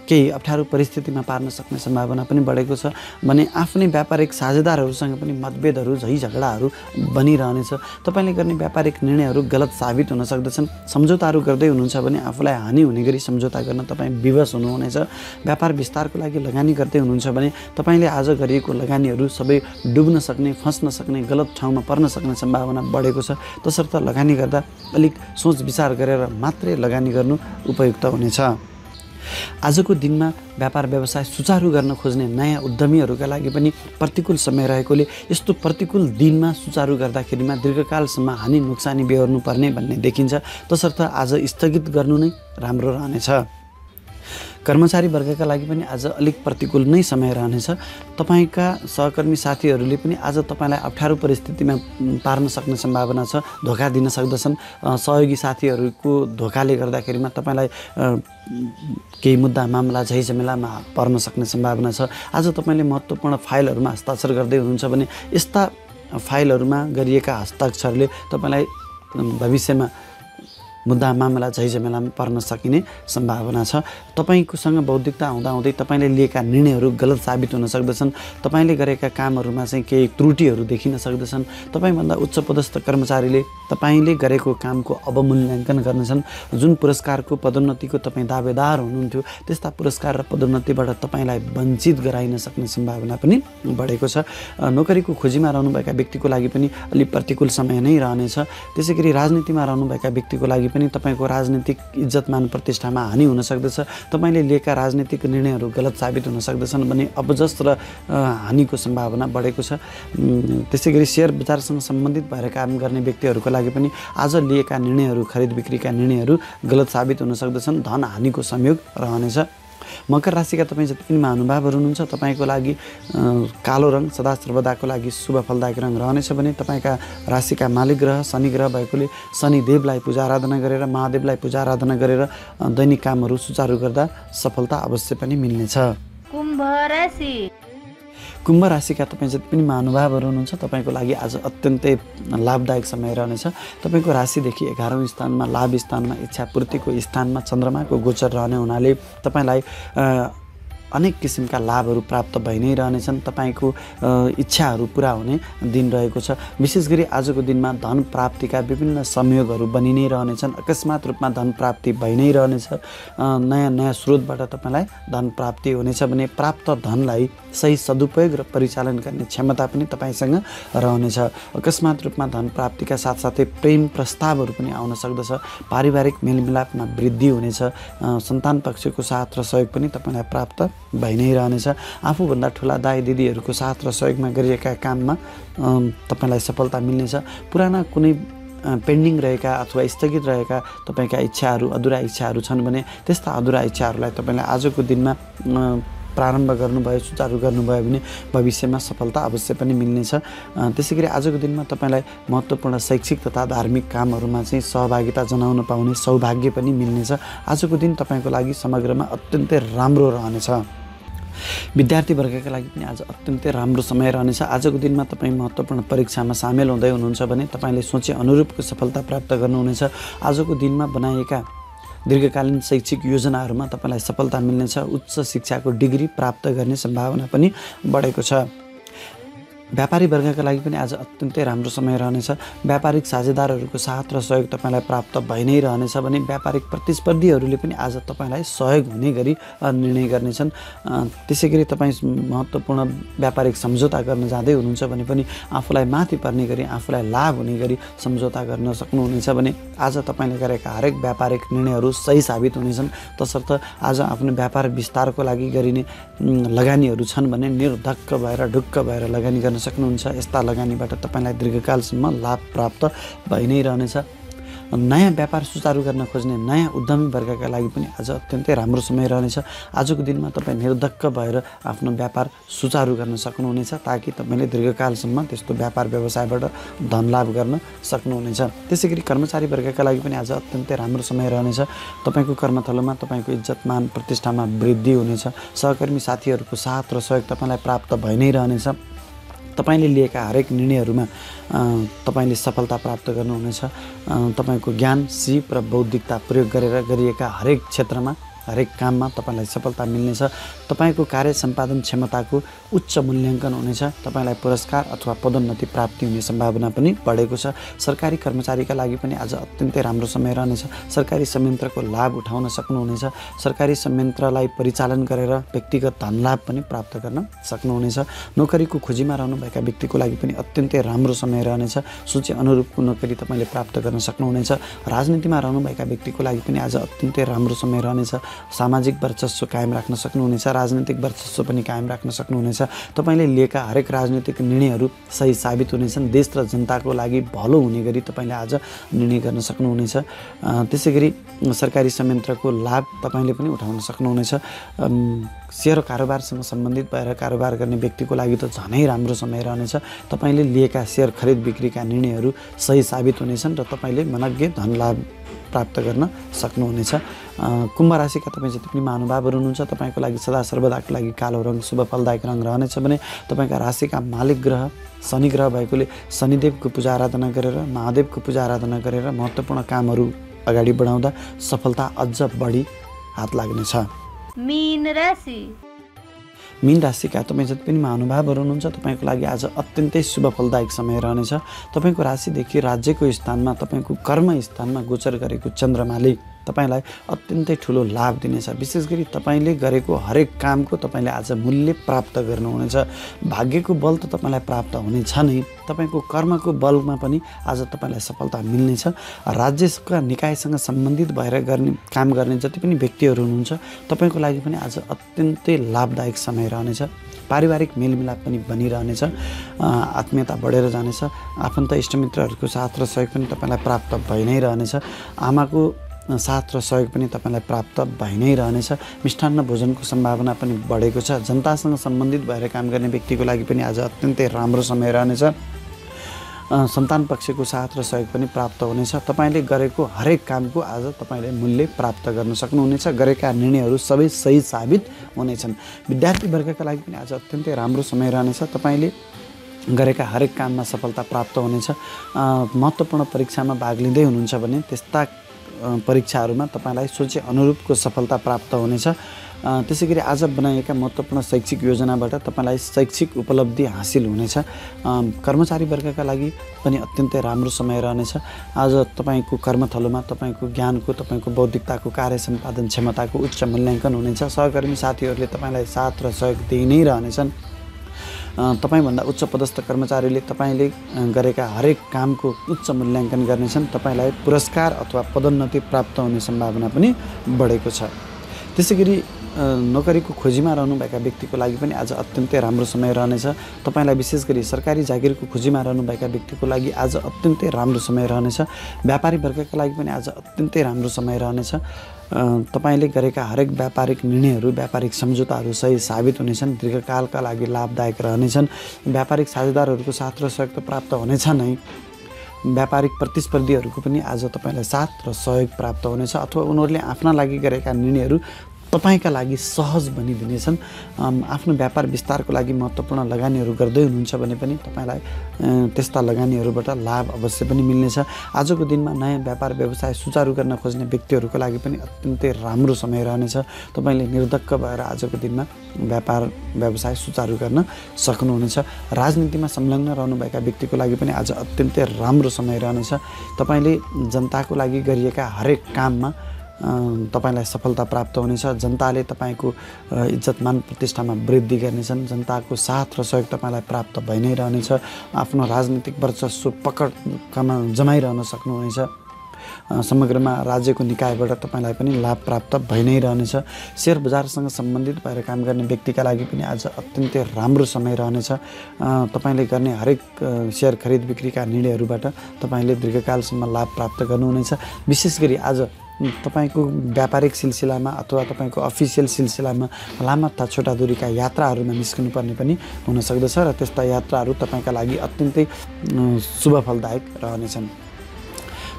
केही अप्ठ्यारो परिस्थितिमा पार्न सक्ने सम्भावना पनि बढेको छ भने आफ्नै व्यापारिक साझेदारहरूसँग पनि मतभेदहरू झैझगडाहरू बनिरहनेछ। तपाईँले गर्ने व्यापारिक निर्णयहरू गलत साबित हुन सक्दछन्। सम्झौताहरू गर्दै हुनुहुन्छ भने आफूलाई हानि हुने गरी सम्झौता गर्न तपाईँ विवश हुनुहुनेछ। व्यापार विस्तारको लागि लगानी गर्दै हुनुहुन्छ भने तपाईँले आज गरिएको लगानीहरू सबै डुब्न सक्ने, फस्न सक्ने, गलत ठाउँमा पर्न सक्ने सम्भावना बढेको छ। तसर्थ लगानी गर्दा अलिक सोच विचार गरेर मात्रै लगानी गर्नु उपयुक्त हुनेछ। आजको दिनमा व्यापार व्यवसाय सुचारू गर्न खोज्ने नयाँ उद्यमीहरूका लागि पनि प्रतिकूल समय रहेकोले यस्तो प्रतिकूल दिनमा सुचारू गर्दाखेरिमा दीर्घकालसम्म हानि नोक्सानी बेहोर्नु पर्ने भन्ने देखिन्छ। तसर्थ आज स्थगित गर्नु नै राम्रो रहनेछ। कर्मचारी वर्गका लागि पनि आज अलिक प्रतिकूल नै समय रहनेछ। तपाईँका सहकर्मी साथीहरूले पनि आज तपाईँलाई अप्ठ्यारो परिस्थितिमा पार्न सक्ने सम्भावना छ। धोका दिन सक्दछन्। सहयोगी साथीहरूको धोकाले गर्दाखेरिमा तपाईँलाई केही मुद्दा मामला झैझमेलामा पर्न सक्ने सम्भावना छ। आज तपाईँले महत्त्वपूर्ण फाइलहरूमा हस्ताक्षर गर्दै हुनुहुन्छ भने यस्ता फाइलहरूमा गरिएका हस्ताक्षरले तपाईँलाई भविष्यमा मुद्दा मामला झैझमेलामा पर्न सकिने सम्भावना छ। तपाईँकोसँग बौद्धिकता हुँदाहुँदै तपाईँले लिएका निर्णयहरू गलत साबित हुन सक्दछन्। तपाईँले गरेका कामहरूमा चाहिँ केही त्रुटिहरू देखिन सक्दछन्। तपाईँभन्दा उच्च पदस्थ कर्मचारीले तपाईँले गरेको कामको अवमूल्याङ्कन गर्नेछन्। जुन पुरस्कारको पदोन्नतिको तपाईँ दावेदार हुनुहुन्थ्यो त्यस्ता पुरस्कार र पदोन्नतिबाट तपाईँलाई वञ्चित गराइन सक्ने सम्भावना पनि बढेको छ। नोकरीको खोजीमा रहनुभएका व्यक्तिको लागि पनि अलि प्रतिकूल समय नै रहनेछ। त्यसै गरी राजनीतिमा रहनुभएका व्यक्तिको लागि पनि तपाईँको राजनीतिक इज्जतमान प्रतिष्ठामा हानि हुन सक्दछ। तपाईँले लिएका राजनीतिक निर्णयहरू गलत साबित हुन सक्दछन् भने अपजस र हानिको सम्भावना बढेको छ। त्यसै गरी सेयर बजारसँग सम्बन्धित भएर काम गर्ने व्यक्तिहरूको लागि पनि आज लिएका निर्णयहरू, खरिद बिक्रीका निर्णयहरू गलत साबित हुन सक्दछन्। धन हानिको संयोग रहनेछ। मकर राशिका तपाईँ जति पनि महानुभावहरू हुनुहुन्छ तपाईँको लागि कालो रङ सदा सर्वदाको लागि शुभ फलदायक रङ रहनेछ भने तपाईँका राशिका मालिक ग्रह शनि ग्रह भएकोले शनिदेवलाई पूजा आराधना गरेर, महादेवलाई पूजा आराधना गरेर दैनिक कामहरू सुचारू गर्दा सफलता अवश्य पनि मिल्नेछ। कुम्भ राशि। कुम्भ राशिका तपाईँ जति पनि महानुभावहरू हुनुहुन्छ तपाईँको लागि आज अत्यन्तै लाभदायक समय रहनेछ। तपाईँको राशिदेखि 11औँ स्थानमा, लाभ स्थानमा, इच्छापूर्तिको स्थानमा चन्द्रमाको गोचर रहने हुनाले तपाईँलाई अनेक किसिमका लाभहरू प्राप्त भइ नै रहनेछन्। तपाईँको इच्छाहरू पुरा हुने दिन रहेको छ। विशेष गरी आजको दिनमा धन प्राप्तिका विभिन्न संयोगहरू बनि नै रहनेछन्। अकस्मात रूपमा धन प्राप्ति भइ नै रहनेछ। नयाँ नयाँ स्रोतबाट तपाईँलाई धन प्राप्ति हुनेछ भने प्राप्त धनलाई सही सदुपयोग र परिचालन गर्ने क्षमता पनि तपाईँसँग रहनेछ। अकस्मात रूपमा धन प्राप्तिका साथसाथै प्रेम प्रस्तावहरू पनि आउन सक्दछ। पारिवारिक मेलमिलापमा वृद्धि हुनेछ। सन्तान पक्षको साथ र सहयोग पनि तपाईँलाई प्राप्त भइ नै रहनेछ। आफूभन्दा ठुला दाइ दिदीहरूको साथ र सहयोगमा गरिएका काममा तपाईँलाई सफलता मिल्नेछ। पुराना कुनै पेन्डिङ रहेका अथवा स्थगित रहेका तपाईँका इच्छाहरू, अधुरा इच्छाहरू छन् भने त्यस्ता अधुरा इच्छाहरूलाई तपाईँलाई आजको दिनमा प्रारम्भ गर्नुभयो, सुचारू गर्नुभयो भने भविष्यमा सफलता अवश्य पनि मिल्नेछ। त्यसै गरी आजको दिनमा तपाईँलाई महत्त्वपूर्ण शैक्षिक तथा धार्मिक कामहरूमा चाहिँ सहभागिता जनाउन पाउने सौभाग्य पनि मिल्नेछ। आजको दिन तपाईँको लागि समग्रमा अत्यन्तै राम्रो रहनेछ। विद्यार्थी वर्गका लागि पनि आज अत्यन्तै राम्रो समय रहनेछ। आजको दिनमा तपाईँ महत्त्वपूर्ण परीक्षामा सामेल हुँदै हुनुहुन्छ भने तपाईँले सोचे अनुरूपको सफलता प्राप्त गर्नुहुनेछ। आजको दिनमा बनाइएका दीर्घकालीन शैक्षिक योजनाहरूमा तपाईँलाई सफलता मिल्नेछ। उच्च शिक्षाको डिग्री प्राप्त गर्ने सम्भावना पनि बढेको छ। व्यापारी वर्गका लागि पनि आज अत्यन्तै राम्रो समय रहनेछ। व्यापारिक साझेदारहरूको साथ र सहयोग तपाईँलाई प्राप्त भइ नै रहनेछ भने व्यापारिक प्रतिस्पर्धीहरूले पनि आज तपाईँलाई सहयोग हुने गरी निर्णय गर्नेछन्। त्यसै गरी तपाईँ महत्त्वपूर्ण व्यापारिक सम्झौता गर्न जाँदै हुनुहुन्छ भने पनि आफूलाई माथि पर्ने गरी आफूलाई लाभ हुने गरी सम्झौता गर्न सक्नुहुनेछ भने आज तपाईँले गरेका हरेक व्यापारिक निर्णयहरू सही साबित हुनेछन्। तसर्थ आज आफ्नो व्यापार विस्तारको लागि गरिने लगानीहरू छन् भने निर्धक्क भएर ढुक्क भएर लगानी गर्न सक्नुहुन्छ। यस्ता लगानीबाट तपाईँलाई दीर्घकालसम्म लाभ प्राप्त भइ नै रहनेछ। नयाँ व्यापार सुचारू गर्न खोज्ने नयाँ उद्यमी वर्गका लागि पनि आज अत्यन्तै राम्रो समय रहनेछ। आजको दिनमा तपाईँ निर्धक्क भएर आफ्नो व्यापार सुचारू गर्न सक्नुहुनेछ ताकि तपाईँले दीर्घकालसम्म त्यस्तो व्यापार व्यवसायबाट धन लाभ गर्न सक्नुहुनेछ। त्यसै गरी कर्मचारी वर्गका लागि पनि आज अत्यन्तै राम्रो समय रहनेछ। तपाईँको कर्मथलोमा तपाईँको इज्जत मान प्रतिष्ठामा वृद्धि हुनेछ। सहकर्मी साथीहरूको साथ र सहयोग तपाईँलाई प्राप्त भइ नै रहनेछ। तपाईँले लिएका हरेक निर्णयहरूमा तपाईँले सफलता प्राप्त गर्नुहुनेछ। तपाईँको ज्ञान, सिप र बौद्धिकता प्रयोग गरेर गरिएका हरेक क्षेत्रमा हरेक काममा तपाईँलाई सफलता मिल्नेछ। तपाईँको कार्य सम्पादन क्षमताको उच्च मूल्याङ्कन हुनेछ। तपाईँलाई पुरस्कार अथवा पदोन्नति प्राप्ति हुने सम्भावना पनि बढेको छ। सरकारी कर्मचारीका लागि पनि आज अत्यन्तै राम्रो समय रहनेछ। सरकारी संयन्त्रको लाभ उठाउन सक्नुहुनेछ। सरकारी संयन्त्रलाई परिचालन गरेर व्यक्तिगत धन लाभ पनि प्राप्त गर्न सक्नुहुनेछ। नोकरीको खोजीमा रहनुभएका व्यक्तिको लागि पनि अत्यन्तै राम्रो समय रहनेछ। सोचे अनुरूपको नोकरी तपाईँले प्राप्त गर्न सक्नुहुनेछ। राजनीतिमा रहनुभएका व्यक्तिको लागि पनि आज अत्यन्तै राम्रो समय रहनेछ। सामाजिक वर्चस्व कायम राख्न सक्नुहुनेछ। राजनीतिक वर्चस्व पनि कायम राख्न सक्नुहुनेछ। तपाईँले लिएका हरेक राजनीतिक निर्णयहरू सही साबित हुनेछन्। देश र जनताको लागि भलो हुने गरी तपाईँले आज निर्णय गर्न सक्नुहुनेछ। त्यसै गरी सरकारी संयन्त्रको लाभ तपाईँले पनि उठाउन सक्नुहुनेछ। सेयर कारोबारसँग सम्बन्धित भएर कारोबार गर्ने व्यक्तिको लागि त झनै राम्रो समय रहनेछ। तपाईँले लिएका सेयर खरिद बिक्रीका निर्णयहरू सही साबित हुनेछन् र तपाईँले मनग्गे धन लाभ प्राप्त गर्न सक्नुहुनेछ। कुम्भ राशिका तपाईँ जति पनि महानुभावहरू हुनुहुन्छ तपाईँको लागि सदा सर्वदाको लागि कालो रङ शुभ फलदायक रङ रहनेछ भने तपाईँका राशिका मालिक ग्रह शनि ग्रह भएकोले शनिदेवको पूजा आराधना गरेर महादेवको पूजा आराधना गरेर महत्त्वपूर्ण कामहरू अगाडि बढाउँदा सफलता अझ बढी हात लाग्नेछ। मीन राशि मीन राशिका तपाईँ जति पनि महानुभावहरू हुनुहुन्छ तपाईँको लागि आज अत्यन्तै शुभ फलदायक समय रहनेछ। तपाईँको राशिदेखि राज्यको स्थानमा तपाईँको कर्म स्थानमा गोचर गरेको चन्द्रमाले तपाईँलाई अत्यन्तै ठुलो लाभ दिनेछ। विशेष गरी तपाईँले गरेको हरेक कामको तपाईँले आज मूल्य प्राप्त गर्नुहुनेछ। भाग्यको बल त तपाईँलाई प्राप्त हुनेछ नै, तपाईँको कर्मको बलमा पनि आज तपाईँलाई सफलता मिल्नेछ। राज्यका निकायसँग सम्बन्धित भएर काम गर्ने जति पनि व्यक्तिहरू हुनुहुन्छ तपाईँको लागि पनि आज अत्यन्तै लाभदायक समय रहनेछ। पारिवारिक मेलमिलाप पनि बनिरहनेछ। आत्मीयता बढेर जानेछ। आफन्त इष्टमित्रहरूको साथ र सहयोग पनि तपाईँलाई प्राप्त भइ नै रहनेछ। आमाको साथ र सहयोग पनि तपाईँलाई प्राप्त भइ नै रहनेछ। मिष्टान्न भोजनको सम्भावना पनि बढेको छ। जनतासँग सम्बन्धित भएर काम गर्ने व्यक्तिको लागि पनि आज अत्यन्तै राम्रो समय रहनेछ। सन्तान पक्षको साथ र सहयोग पनि प्राप्त हुनेछ। तपाईँले गरेको हरेक कामको आज तपाईँले मूल्य प्राप्त गर्न सक्नुहुनेछ। गरेका निर्णयहरू सबै सही साबित हुनेछन्। विद्यार्थी वर्गका लागि पनि आज अत्यन्तै राम्रो समय रहनेछ। तपाईँले गरेका हरेक काममा सफलता प्राप्त हुनेछ। महत्त्वपूर्ण परीक्षामा भाग लिँदै हुनुहुन्छ भने त्यस्ता परीक्षाहरूमा तपाईँलाई सोचे अनुरूपको सफलता प्राप्त हुनेछ। त्यसै गरी आज बनाइएका महत्त्वपूर्ण शैक्षिक योजनाबाट तपाईँलाई शैक्षिक उपलब्धि हासिल हुनेछ। कर्मचारी वर्गका लागि पनि अत्यन्तै राम्रो समय रहनेछ। आज तपाईँको कर्मथलोमा तपाईँको ज्ञानको तपाईँको बौद्धिकताको कार्य सम्पादन क्षमताको उच्च मूल्याङ्कन हुनेछ। सहकर्मी साथीहरूले तपाईँलाई साथ र सहयोग दिइ नै रहनेछन्। तपाईँभन्दा उच्च पदस्थ कर्मचारीले तपाईँले गरेका हरेक कामको उच्च मूल्याङ्कन गर्नेछन्। तपाईँलाई पुरस्कार अथवा पदोन्नति प्राप्त हुने सम्भावना पनि बढेको छ। त्यसै गरी नोकरीको खोजीमा रहनुभएका व्यक्तिको लागि पनि आज अत्यन्तै राम्रो समय रहनेछ। तपाईँलाई विशेष गरी सरकारी जागिरको खोजीमा रहनुभएका व्यक्तिको लागि आज अत्यन्तै राम्रो समय रहनेछ। व्यापारी वर्गका लागि पनि आज अत्यन्तै राम्रो समय रहनेछ। तपाईँले गरेका हरेक व्यापारिक निर्णयहरू व्यापारिक सम्झौताहरू सही साबित हुनेछन्। दीर्घकालका लागि लाभदायक रहनेछन्। व्यापारिक साझेदारहरूको साथ र सहयोग त प्राप्त हुनेछ नै, व्यापारिक प्रतिस्पर्धीहरूको पनि आज तपाईँलाई साथ र सहयोग प्राप्त हुनेछ। अथवा उनीहरूले आफ्ना लागि गरेका निर्णयहरू तपाईँका लागि सहज बनिदिनेछन्। आफ्नो व्यापार विस्तारको लागि महत्त्वपूर्ण लगानीहरू गर्दै हुनुहुन्छ भने पनि तपाईँलाई त्यस्ता लगानीहरूबाट लाभ अवश्य पनि मिल्नेछ। आजको दिनमा नयाँ व्यापार व्यवसाय सुचारू गर्न खोज्ने व्यक्तिहरूको लागि पनि अत्यन्तै राम्रो समय रहनेछ। तपाईँले निर्धक्क भएर आजको दिनमा व्यापार व्यवसाय सुचारू गर्न सक्नुहुनेछ। राजनीतिमा संलग्न रहनुभएका व्यक्तिको लागि पनि आज अत्यन्तै राम्रो समय रहनेछ। तपाईँले जनताको लागि गरिएका हरेक काममा तपाईलाई सफलता प्राप्त हुनेछ। जनताले तपाईँको इज्जतमान प्रतिष्ठामा वृद्धि गर्नेछन्। जनताको साथ र सहयोग तपाईँलाई प्राप्त भइ नै रहनेछ। आफ्नो राजनीतिक वर्चस्व पकडमा जमाइरहन सक्नुहुनेछ। समग्रमा राज्यको निकायबाट तपाईँलाई पनि लाभ प्राप्त भइ नै रहनेछ। सेयर बजारसँग सम्बन्धित भएर काम गर्ने व्यक्तिका लागि पनि आज अत्यन्तै राम्रो समय रहनेछ। तपाईँले गर्ने हरेक सेयर खरिद बिक्रीका निर्णयहरूबाट तपाईँले दीर्घकालसम्म लाभ प्राप्त गर्नुहुनेछ। विशेष गरी आज तपाईँको व्यापारिक सिलसिलामा अथवा तपाईँको अफिसियल सिलसिलामा लामा तथा छोटा दूरीका यात्राहरूमा निस्कनुपर्ने पनि हुन सक्दछ र त्यस्ता यात्राहरू तपाईँका लागि अत्यन्तै शुभ फलदायक रहनेछन्।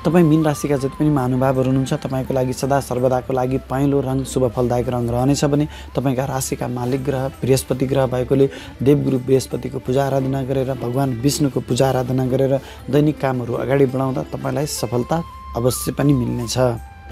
तपाईँ मीन राशिका जति पनि महानुभावहरू हुनुहुन्छ तपाईँको लागि सदा सर्वदाको लागि पहेँलो रङ शुभ फलदायक रङ रहनेछ भने तपाईँका राशिका मालिक ग्रह बृहस्पति ग्रह भएकोले देवगुरु बृहस्पतिको पूजा आराधना गरेर भगवान् विष्णुको पूजा आराधना गरेर दैनिक कामहरू अगाडि बढाउँदा तपाईँलाई सफलता अवश्य पनि मिल्नेछ।